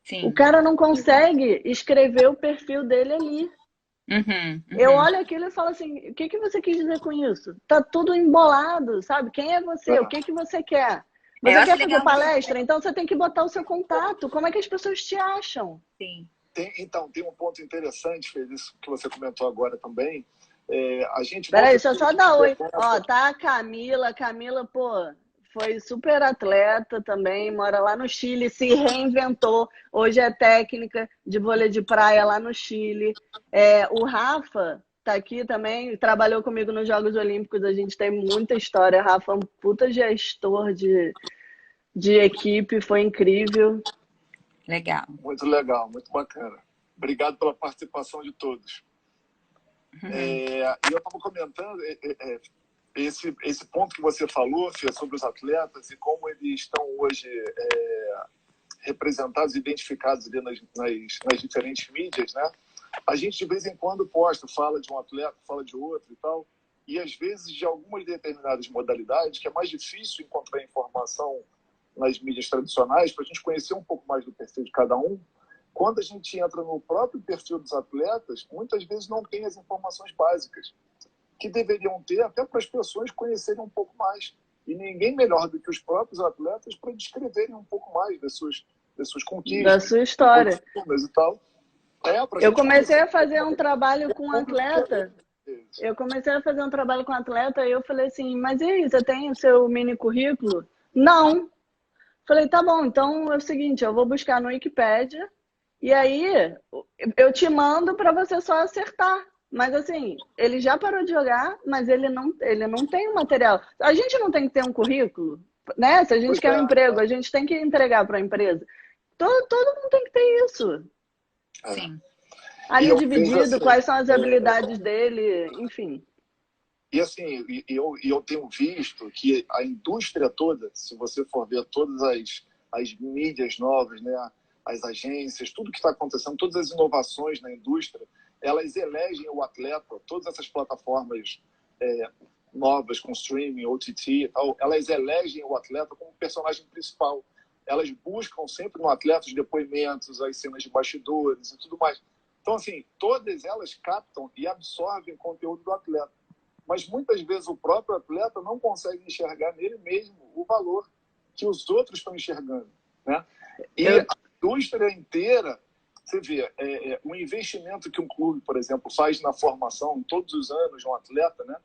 O sim. cara não consegue escrever o perfil dele ali. Uhum, Eu uhum. olho aquilo e falo assim, o que que você quis dizer com isso? Tá tudo embolado, sabe? Quem é você? O que que você quer? Eu Você acho quer fazer legal você. palestra? Então você tem que botar o seu contato. Como é que as pessoas te acham? Sim. Então, tem um ponto interessante, Feliz, isso que você comentou agora também. A gente Peraí, volta deixa eu só dar oi. Ó, tá a Camila. Camila, pô, foi super atleta também, mora lá no Chile, se reinventou. Hoje é técnica de vôlei de praia lá no Chile. O Rafa tá aqui também, trabalhou comigo nos Jogos Olímpicos. A gente tem muita história. Rafa é um puta gestor de equipe, foi incrível. Legal. muito legal, muito bacana. Obrigado pela participação de todos. Uhum. E eu estava comentando esse ponto que você falou, Fia, sobre os atletas e como eles estão hoje representados, identificados ali nas diferentes mídias, né? A gente, de vez em quando, fala de um atleta, fala de outro e tal, e às vezes de algumas determinadas modalidades que é mais difícil encontrar informação nas mídias tradicionais, para a gente conhecer um pouco mais do perfil de cada um. Quando a gente entra no próprio perfil dos atletas, muitas vezes não tem as informações básicas que deveriam ter até para as pessoas conhecerem um pouco mais. E ninguém melhor do que os próprios atletas para descreverem um pouco mais das suas conquistas, Da sua história. e tal. Eu comecei a fazer um trabalho com atleta. Eu comecei a fazer um trabalho com atleta e eu falei assim, mas e aí, você tem o seu mini currículo? Não. Falei, tá bom, então é o seguinte, eu vou buscar no Wikipedia e aí eu te mando para você só acertar. Mas assim, ele já parou de jogar, mas ele não tem o material. A gente não tem que ter um currículo, né? Se a gente quer um emprego, a gente tem que entregar para a empresa. Todo mundo tem que ter isso. Sim. Ali dividido, assim, quais são as habilidades dele, enfim. E assim, eu tenho visto que a indústria toda, se você for ver todas as mídias novas, né, as agências, tudo que está acontecendo, todas as inovações na indústria, elas elegem o atleta, todas essas plataformas novas com streaming, OTT e tal, elas elegem o atleta como personagem principal. Elas buscam sempre no atleta os depoimentos, as cenas de bastidores e tudo mais. Então, assim, todas elas captam e absorvem o conteúdo do atleta. Mas muitas vezes o próprio atleta não consegue enxergar nele mesmo o valor que os outros estão enxergando, né? E a indústria inteira, você vê, o investimento que um clube, por exemplo, faz na formação todos os anos de um atleta, né?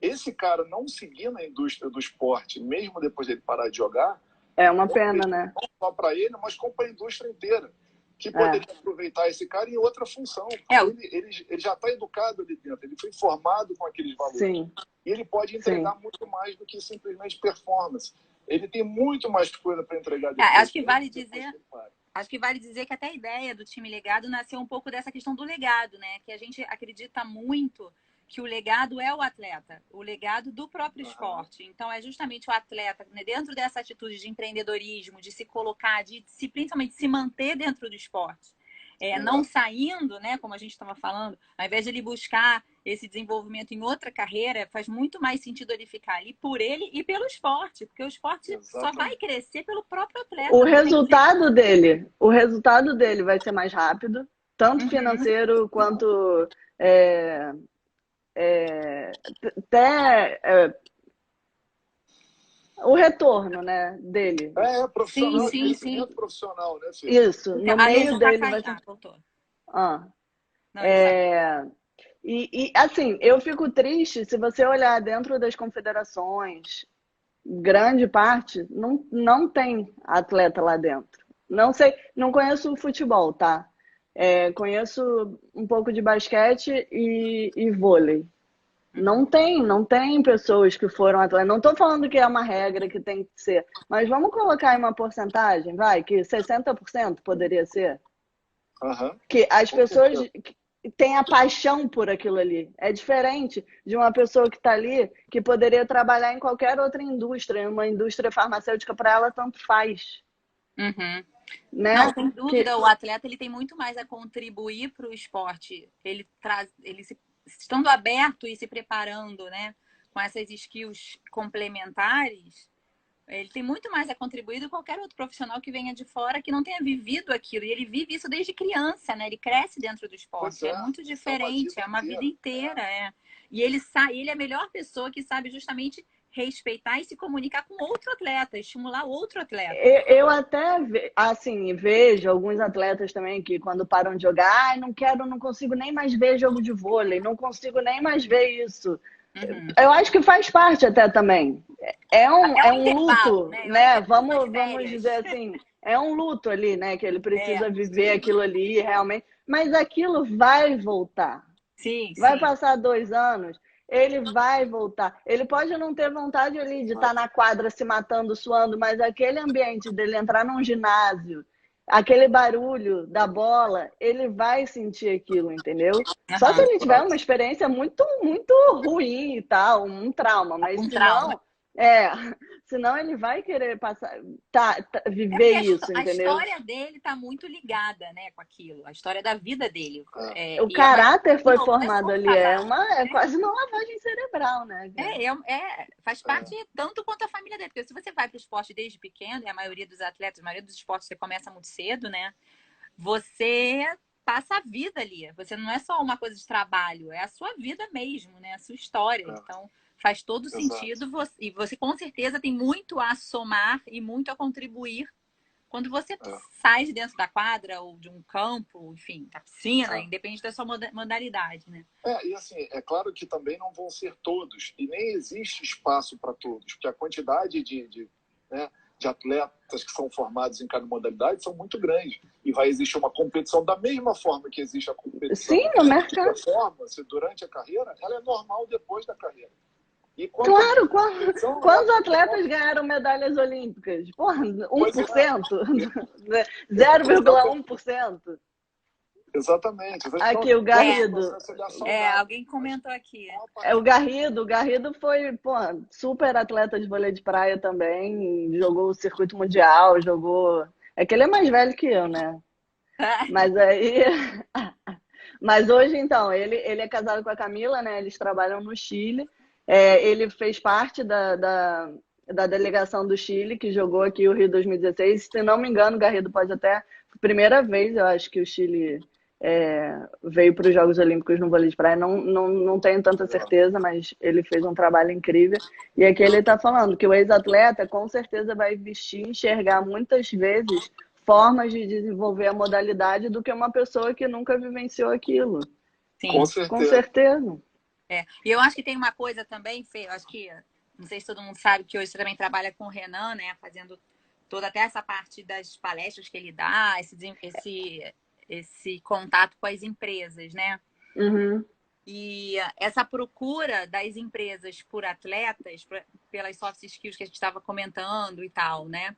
Esse cara não seguir na indústria do esporte, mesmo depois dele parar de jogar, é uma pena, né? Não só para ele, mas como para a indústria inteira, que poderia aproveitar esse cara em outra função. Ele já está educado ali dentro, ele foi formado com aqueles valores. Sim. E ele pode entregar muito mais do que simplesmente performance. Ele tem muito mais coisa para entregar depois. Acho que vale dizer que até a ideia do time legado nasceu um pouco dessa questão do legado, né? Que a gente acredita muito que o legado é o atleta, o legado do próprio esporte. Então, é justamente o atleta, né, dentro dessa atitude de empreendedorismo, de se colocar, principalmente se manter dentro do esporte. Não saindo, né, como a gente estava falando, ao invés de ele buscar esse desenvolvimento em outra carreira, faz muito mais sentido ele ficar ali por ele e pelo esporte, porque o esporte só vai crescer pelo próprio atleta. O resultado dele vai ser mais rápido, tanto financeiro quanto até o retorno, né, dele. Profissional, sim. Profissional, né, Fê? Isso, no meio dele vai ser... E assim, eu fico triste se você olhar dentro das confederações, grande parte não tem atleta lá dentro. Não sei, não conheço o futebol, tá? Conheço um pouco de basquete e vôlei. Não tem pessoas que foram atletas. Não estou falando que é uma regra que tem que ser, mas vamos colocar em uma porcentagem, vai, que 60% poderia ser. Aham, Que as com pessoas certeza. têm a paixão por aquilo ali. É diferente de uma pessoa que está ali que poderia trabalhar em qualquer outra indústria, uma indústria farmacêutica, para ela tanto faz, Uhum. Não, né? sem Que dúvida, o atleta ele tem muito mais a contribuir para o esporte. Estando aberto e se preparando, né, com essas skills complementares, ele tem muito mais a contribuir do que qualquer outro profissional que venha de fora que não tenha vivido aquilo. E ele vive isso desde criança, né? Ele cresce dentro do Pois esporte. É é, muito é uma diferente, vida é uma vida inteira. inteira, é. E ele é a melhor pessoa que sabe justamente respeitar e se comunicar com outro atleta, estimular outro atleta. eu até assim, vejo alguns atletas também que quando param de jogar, ai, não quero, não consigo nem mais ver jogo de vôlei, não consigo nem mais ver isso. Uhum. Eu acho que faz parte até também. Até É um um intervalo, luto, né? Eu acho que né? é como umas Vamos férias. dizer assim, é um luto ali, né? Que ele É, precisa viver aquilo ali realmente. Mas aquilo vai voltar. sim, Vai sim. passar 2 anos, ele vai voltar. Ele pode não ter vontade ali de estar na quadra se matando, suando, mas aquele ambiente dele entrar num ginásio, aquele barulho da bola, ele vai sentir aquilo, entendeu? Só se Aham. ele tiver uma experiência muito, muito ruim e tal, um trauma, mas Um se trauma. não, senão ele vai querer passar, É viver porque isso, a entendeu? história dele está muito ligada, né, com aquilo. A história da vida dele. É, O E a maioria, caráter de foi novo, não é só formado o ali, trabalho, é né? quase uma lavagem cerebral, né, cara? Faz parte é, tanto quanto a família dele. Porque se você vai para o esporte desde pequeno, e a maioria dos atletas, a maioria dos esportes você começa muito cedo, né? Você passa a vida ali. Você não é só uma coisa de trabalho, é a sua vida mesmo, né? A sua história. é, Então, faz todo exato. sentido. E você com certeza tem muito a somar e muito a contribuir quando você É, sai de dentro da quadra ou de um campo, enfim, da piscina, é. independe da sua modalidade, né? E assim, é claro que também não vão ser todos, e nem existe espaço para todos, porque a quantidade né, de atletas que são formados em cada modalidade são muito grande. E vai existir uma competição da mesma forma que existe a Sim, competição no de mercado. performance durante a carreira, ela é normal depois da carreira. E quanto à Claro, competição, ela quantos é atletas normal. ganharam medalhas olímpicas? Porra, Pois é, 1%? exatamente. 0,1%? Exatamente. Então, Aqui, o todo esse Garrido. processo ele é saudável. Alguém Mas comentou aqui. não É aparece. O Garrido foi, pô, super atleta de vôlei de praia também, jogou o circuito mundial, jogou. É que ele é mais velho que eu, né? Mas aí. Mas hoje, então, ele é casado com a Camila, né? Eles trabalham no Chile. Ele fez parte da delegação do Chile, que jogou aqui o Rio 2016. Se não me engano, o Garrido pode até. Primeira vez, eu acho que o Chile veio para os Jogos Olímpicos no vôlei de praia. Não tenho tanta certeza, mas ele fez um trabalho incrível. E aqui ele está falando que o ex-atleta com certeza vai vestir, enxergar muitas vezes formas de desenvolver a modalidade do que uma pessoa que nunca vivenciou aquilo. Com Sim. Com certeza. certeza. E eu acho que tem uma coisa também, Fê, eu acho que, não sei se todo mundo sabe, que hoje você também trabalha com o Renan, né? Fazendo toda até essa parte das palestras que ele dá, esse contato com as empresas, né? Uhum. E essa procura das empresas por atletas, pelas soft skills que a gente estava comentando e tal, né?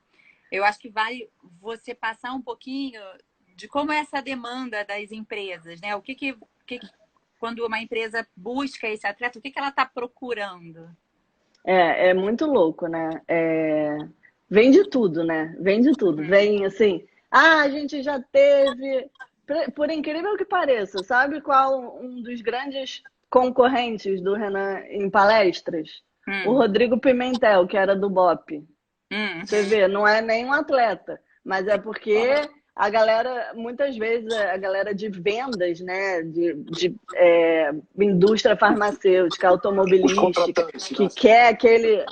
Eu acho que vale você passar um pouquinho de como é essa demanda das empresas, né? Quando uma empresa busca esse atleta, o que ela está procurando? É muito louco, né? Vem de tudo, né? Vem de tudo. Vem assim, a gente já teve. Por incrível que pareça, sabe qual um dos grandes concorrentes do Renan em palestras? O Rodrigo Pimentel, que era do BOP. Você vê, não é nem um atleta, mas é porque a galera, muitas vezes, a galera de vendas, né, de indústria farmacêutica, Os automobilística, contratantes, que né? quer aquele.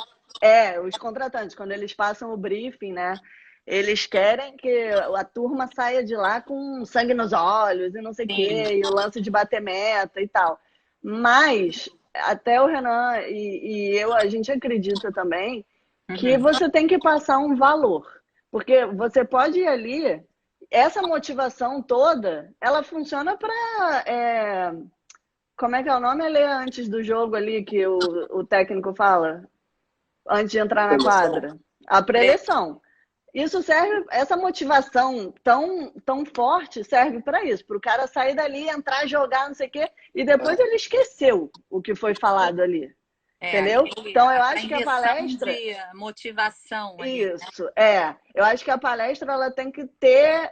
Os contratantes, quando eles passam o briefing, né, eles querem que a turma saia de lá com sangue nos olhos e não sei o Sim. quê, e o lance de bater meta e tal. Mas, até o Renan e eu, a gente acredita também que você tem que passar um valor. Porque você pode ir ali, essa motivação toda, ela funciona para... como é que é o nome ali antes do jogo ali que o técnico fala? Antes de entrar na quadra? A preleção. Isso serve, essa motivação tão forte serve para isso, para o cara sair dali, entrar, jogar, não sei o quê, e depois ele esqueceu o que foi falado ali. Entendeu? Então eu acho que a palestra de motivação ali, isso, né? Eu acho que a palestra ela tem que ter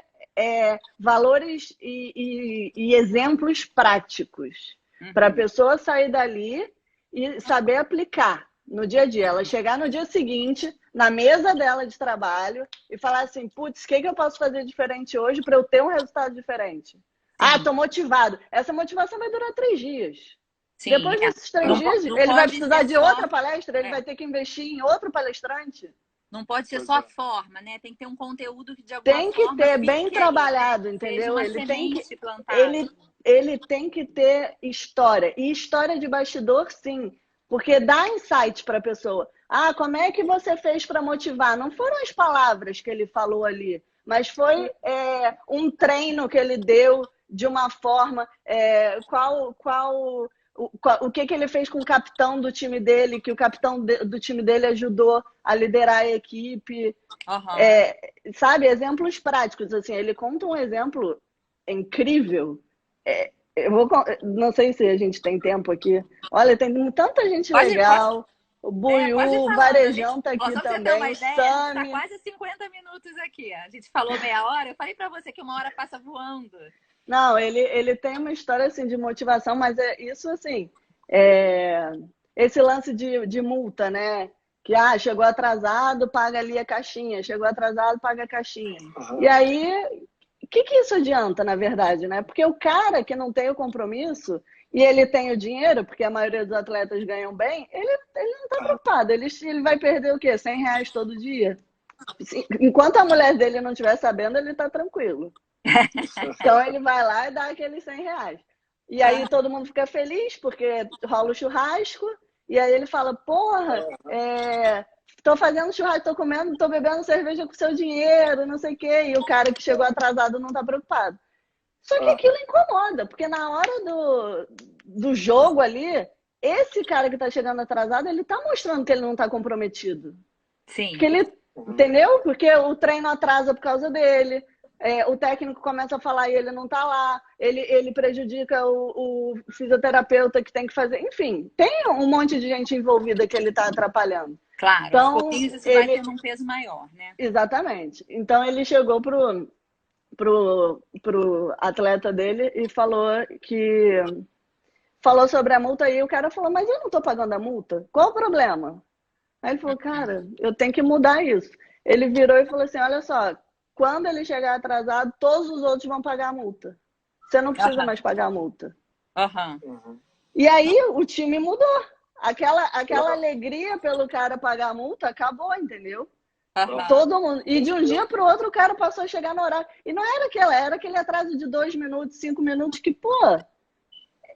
valores e exemplos práticos para a pessoa sair dali e saber aplicar no dia a dia. Ela chegar no dia seguinte, na mesa dela de trabalho, e falar assim, putz, o que eu posso fazer diferente hoje para eu ter um resultado diferente? Sim. Ah, tô motivado. Essa motivação vai durar 3 dias. Sim, depois desses 3 dias, ele vai precisar de outra palestra, ele vai ter que investir em outro palestrante. Não pode ser só a forma, né? Tem que ter um conteúdo que de alguma forma... Tem que ter bem trabalhado, entendeu? Ele tem que ele tem que ter história. E história de bastidor, sim. Porque dá insight para a pessoa. Ah, como é que você fez para motivar? Não foram as palavras que ele falou ali, mas foi um treino que ele deu de uma forma... o que ele fez com o capitão do time dele, que o capitão do time dele ajudou a liderar a equipe. Sabe, exemplos práticos. Assim, ele conta um exemplo incrível. Não sei se a gente tem tempo aqui. Olha, tem tanta gente legal. O Buiu, o Varejão tá aqui também. Está quase 50 minutos aqui. A gente falou meia hora. Eu falei para você que 1 hora passa voando. Não, ele tem uma história assim de motivação, mas isso assim, esse lance de multa, né? Que chegou atrasado, paga ali a caixinha, chegou atrasado, paga a caixinha. E aí, o que isso adianta, na verdade, né? Porque o cara que não tem o compromisso e ele tem o dinheiro, porque a maioria dos atletas ganham bem, ele não tá preocupado. Ele vai perder o quê? R$100 todo dia? Enquanto a mulher dele não estiver sabendo, ele tá tranquilo. Então ele vai lá e dá aqueles R$100. E aí todo mundo fica feliz porque rola o churrasco. E aí ele fala, porra, tô fazendo churrasco, tô comendo, tô bebendo cerveja com seu dinheiro, não sei o quê. E o cara que chegou atrasado não tá preocupado. Só que aquilo incomoda, porque na hora do jogo ali, esse cara que tá chegando atrasado, ele tá mostrando que ele não tá comprometido. Sim. Porque ele, entendeu? Porque o treino atrasa por causa dele. O técnico começa a falar e ele não tá lá, ele prejudica o fisioterapeuta que tem que fazer. Enfim, tem um monte de gente envolvida que ele tá atrapalhando. Claro, então, aos pouquinhos isso vai tendo um peso maior, né? Exatamente. Então ele chegou pro atleta dele e falou sobre a multa e o cara falou, mas eu não tô pagando a multa, qual o problema? Aí ele falou, cara, eu tenho que mudar isso. Ele virou e falou assim, olha só, quando ele chegar atrasado, todos os outros vão pagar a multa. Você não precisa mais pagar a multa. E aí o time mudou. Aquela alegria pelo cara pagar a multa acabou, entendeu? Todo mundo. E de um dia para o outro o cara passou a chegar no horário. E não era aquele atraso de 2 minutos, 5 minutos que, pô...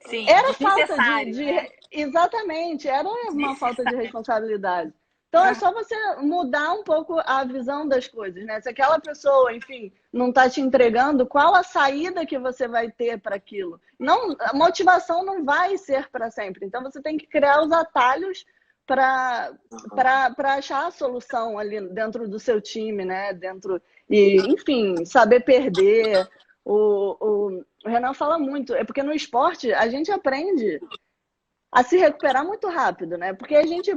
Sim, era falta né? Exatamente, era uma falta de responsabilidade. Então é só você mudar um pouco a visão das coisas, né? Se aquela pessoa, enfim, não está te entregando, qual a saída que você vai ter para aquilo? Não, a motivação não vai ser para sempre. Então você tem que criar os atalhos para achar a solução ali dentro do seu time, né? Enfim, saber perder. O Renan fala muito, porque no esporte a gente aprende a se recuperar muito rápido, né? Porque a gente...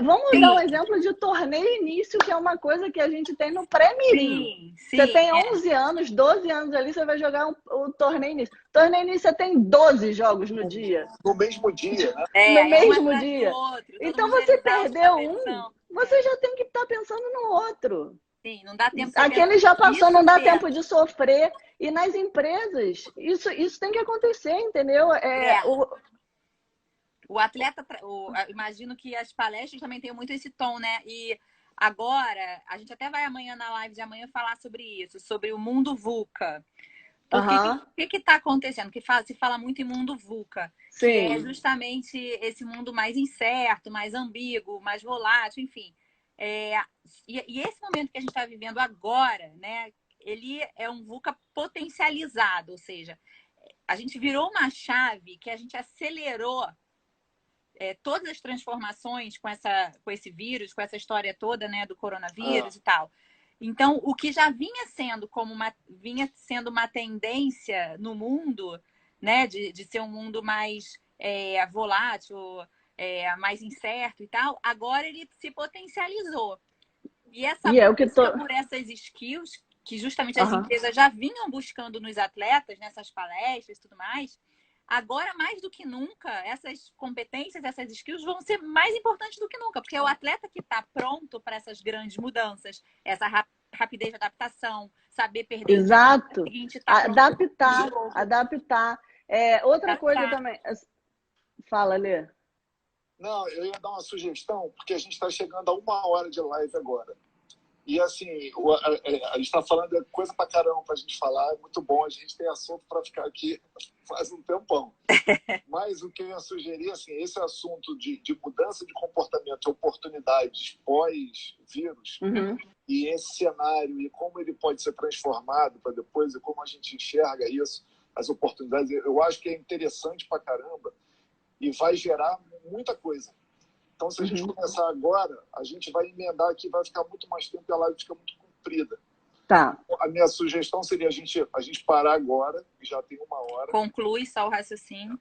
Vamos dar um exemplo de torneio início, que é uma coisa que a gente tem no pré-mirim. Você tem 11 anos, 12 anos ali, você vai jogar o torneio início. Torneio início, você tem 12 jogos no dia. No mesmo dia, né? No mesmo dia. Então, você perdeu você já tem que estar pensando no outro. Sim, não dá tempo. Aquele já passou, não dá tempo de sofrer. E nas empresas, isso tem que acontecer, entendeu? O atleta, imagino que as palestras também tenham muito esse tom, né? E agora, a gente até vai amanhã na live de amanhã falar sobre isso, sobre o mundo VUCA. O que está acontecendo? Que se fala muito em mundo VUCA, Sim. Que é justamente esse mundo mais incerto, mais ambíguo, mais volátil, enfim. E esse momento que a gente está vivendo agora, né? Ele é um VUCA potencializado, ou seja, a gente virou uma chave que a gente acelerou todas as transformações com esse vírus, com essa história toda, né, do coronavírus e tal. Então, o que já vinha sendo uma tendência no mundo, né, de ser um mundo mais volátil, mais incerto e tal, agora ele se potencializou. E essa busca por essas skills, que justamente as empresas já vinham buscando nos atletas, nessas palestras e tudo mais, agora, mais do que nunca, essas competências, essas skills vão ser mais importantes do que nunca, porque é o atleta que está pronto para essas grandes mudanças, essa rapidez de adaptação, saber perder Exato. o seguinte, tá adaptar. Outra coisa também. Fala, Lê. Não, eu ia dar uma sugestão, porque a gente está chegando a 1 hora de live agora. E assim, a gente está falando de coisa pra caramba pra gente falar, é muito bom, a gente tem assunto para ficar aqui faz um tempão. Mas o que eu ia sugerir, assim, esse assunto de mudança de comportamento, oportunidades pós-vírus, e esse cenário, e como ele pode ser transformado para depois, e como a gente enxerga isso, as oportunidades, eu acho que é interessante pra caramba e vai gerar muita coisa. Então, se a gente começar agora, a gente vai emendar aqui, vai ficar muito mais tempo e a live fica muito comprida. Tá. A minha sugestão seria a gente parar agora, que já tem 1 hora. Conclui só o raciocínio.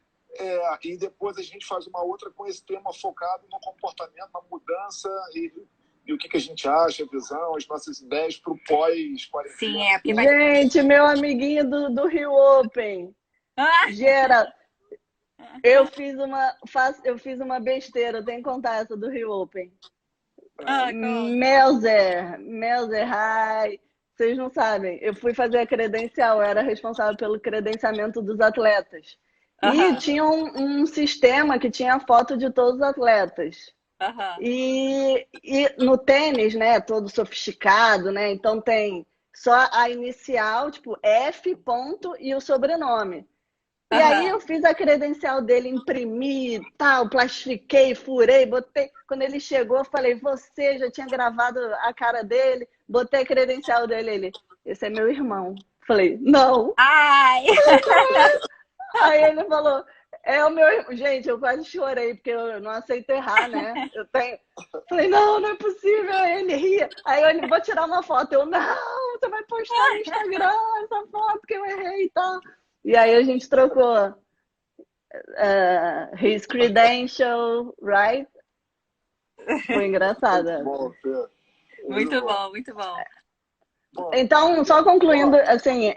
E depois a gente faz uma outra com esse tema focado no comportamento, na mudança e o que a gente acha, a visão, as nossas ideias para o pós-quarentena. Sim, porque Gente, meu amiguinho do Rio Open. Gera... Eu fiz uma besteira, eu tenho que contar essa do Rio Open. Melzer, hi. Vocês não sabem, eu fui fazer a credencial, eu era responsável pelo credenciamento dos atletas. E tinha um sistema que tinha foto de todos os atletas. E no tênis, né, todo sofisticado, né, então tem só a inicial, tipo F ponto e o sobrenome. E aí eu fiz a credencial dele, imprimi, tal, plastifiquei, furei, botei. Quando ele chegou, eu falei, você já tinha gravado a cara dele, botei a credencial dele, ele, esse é meu irmão. Falei, não. Ai! Aí ele falou, é o meu irmão. Gente, eu quase chorei, porque eu não aceito errar, né? Falei, não é possível. Aí ele ria. Aí eu vou tirar uma foto. Eu, não, você vai postar no Instagram essa foto que eu errei e tal. E aí a gente trocou his credential, right? Foi engraçada. Muito bom. Então, só concluindo, assim...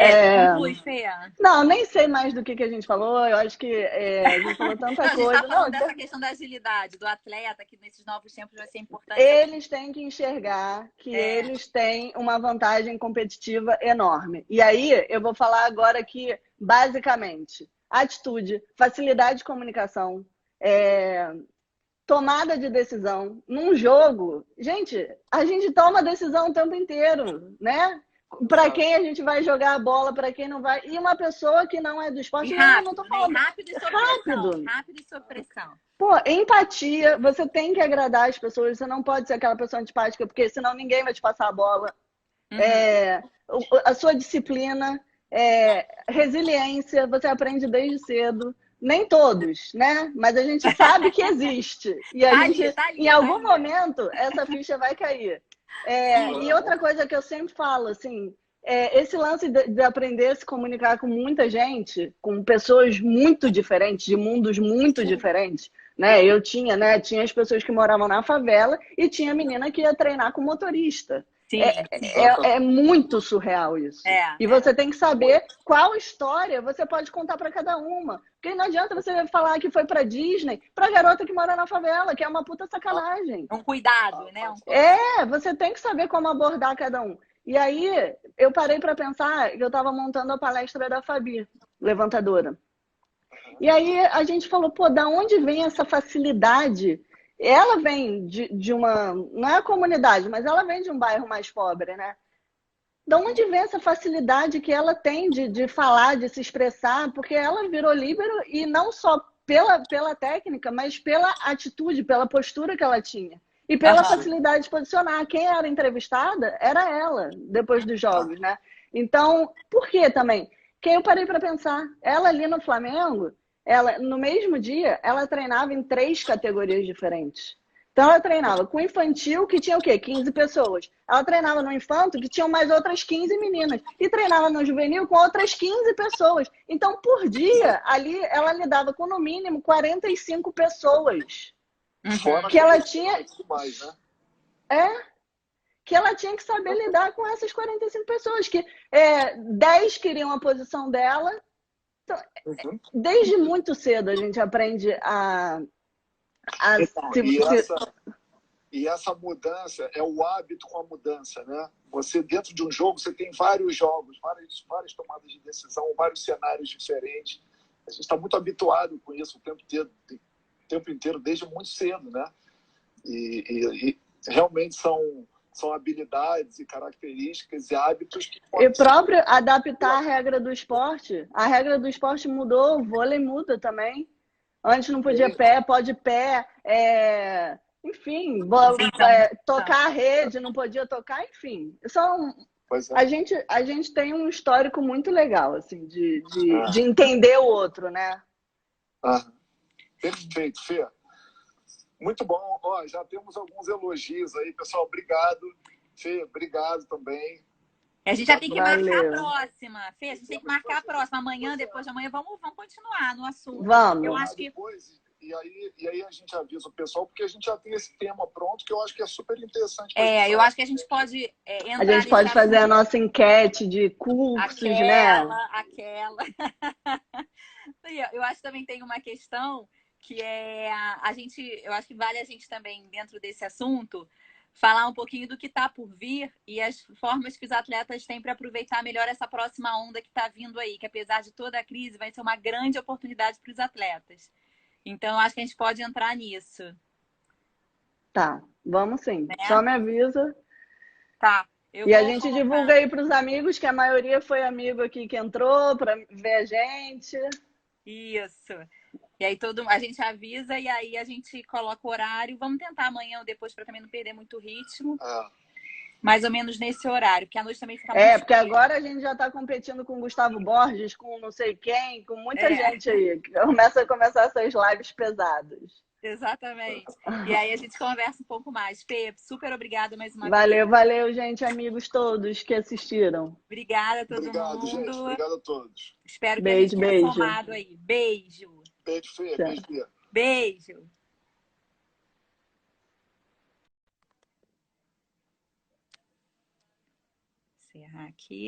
Conclui, Fê. Não, nem sei mais do que a gente falou. Eu acho que a gente falou tanta coisa. A gente tá falando dessa questão da agilidade, do atleta, que nesses novos tempos vai ser importante. Eles têm que enxergar que eles têm uma vantagem competitiva enorme. E aí, eu vou falar agora aqui, basicamente, atitude, facilidade de comunicação, tomada de decisão. Num jogo, gente, a gente toma decisão o tempo inteiro, né? Para quem a gente vai jogar a bola, para quem não vai. E uma pessoa que não é do esporte, rápido, não tô falando. Rápido e sob pressão. Pô, empatia, você tem que agradar as pessoas, você não pode ser aquela pessoa antipática, porque senão ninguém vai te passar a bola. A sua disciplina, resiliência, você aprende desde cedo. Nem todos, né? Mas a gente sabe que existe. E em algum momento, essa ficha vai cair. E outra coisa que eu sempre falo, assim, esse lance de aprender a se comunicar com muita gente, com pessoas muito diferentes, de mundos muito diferentes, né? Eu tinha as pessoas que moravam na favela e tinha a menina que ia treinar com motorista. Sim. É muito surreal isso. E você tem que saber qual história você pode contar para cada uma. Porque não adianta você falar que foi para Disney pra garota que mora na favela, que é uma puta sacanagem. Um cuidado, né? Você tem que saber como abordar cada um. E aí, eu parei para pensar que eu estava montando a palestra da Fabi, levantadora. E aí a gente falou, pô, da onde vem essa facilidade? Ela vem de uma... Não é a comunidade, mas ela vem de um bairro mais pobre, né? De onde vem essa facilidade que ela tem de falar, de se expressar? Porque ela virou líbero e não só pela técnica, mas pela atitude, pela postura que ela tinha. E pela Aham. facilidade de posicionar. Quem era entrevistada era ela, depois dos jogos, né? Então, por que também? Que eu parei para pensar. Ela ali no Flamengo, ela no mesmo dia, ela treinava em 3 categorias diferentes. Então, ela treinava com infantil, que tinha o quê? 15 pessoas. Ela treinava no infanto, que tinham mais outras 15 meninas. E treinava no juvenil com outras 15 pessoas. Então, por dia, ali, ela lidava com, no mínimo, 45 pessoas. Fora Que ela e tinha... tudo mais, né? Que ela tinha que saber lidar com essas 45 pessoas. Que 10 queriam a posição dela. Então, Uhum. desde muito cedo, a gente aprende a Então, se e essa mudança é o hábito com a mudança, né? Você, dentro de um jogo, você tem vários jogos, várias tomadas de decisão, vários cenários diferentes. A gente está muito habituado com isso o tempo inteiro, desde muito cedo, né? E realmente são habilidades e características e hábitos que e podem ser... próprio adaptar a regra do esporte. A regra do esporte mudou, o vôlei muda também. Antes não podia pé, pode pé, enfim, tocar a rede, não podia tocar, enfim. A gente tem um histórico muito legal, assim, de entender o outro, né? Perfeito, Fê. Muito bom. Ó, já temos alguns elogios aí, pessoal. Obrigado. Fê, obrigado também. A gente já tem que marcar a Valeu. próxima. Fê, a gente tem que marcar a próxima. Amanhã, depois de amanhã, vamos continuar no assunto. Vamos. Eu acho que... Depois, e aí a gente avisa o pessoal, porque a gente já tem esse tema pronto, que eu acho que é super interessante. Eu acho que a gente pode entrar. A gente pode fazer a nossa enquete de cursos, né? Aquela. Eu acho que também tem uma questão que é eu acho que vale a gente também, dentro desse assunto, falar um pouquinho do que está por vir e as formas que os atletas têm para aproveitar melhor essa próxima onda que está vindo aí, que apesar de toda a crise, vai ser uma grande oportunidade para os atletas. Então, eu acho que a gente pode entrar nisso. Tá, vamos sim. Né? Só me avisa. Tá. E a gente divulga aí para os amigos, que a maioria foi amigo aqui que entrou para ver a gente. Isso. E aí a gente avisa e aí a gente coloca o horário. Vamos tentar amanhã ou depois para também não perder muito ritmo. Mais ou menos nesse horário, porque a noite também fica muito... porque agora a gente já está competindo com o Gustavo Borges, com não sei quem, com muita gente aí. Começa a começar essas lives pesadas. Exatamente. E aí a gente conversa um pouco mais. Fê, super obrigada mais uma vez. Valeu, gente, amigos todos que assistiram. Obrigada a todo mundo. Gente. Obrigado a todos. Espero que a gente tenha somado aí. Beijo. Beijo, Fê. Beijo, Fê. Beijo. Encerrar aqui.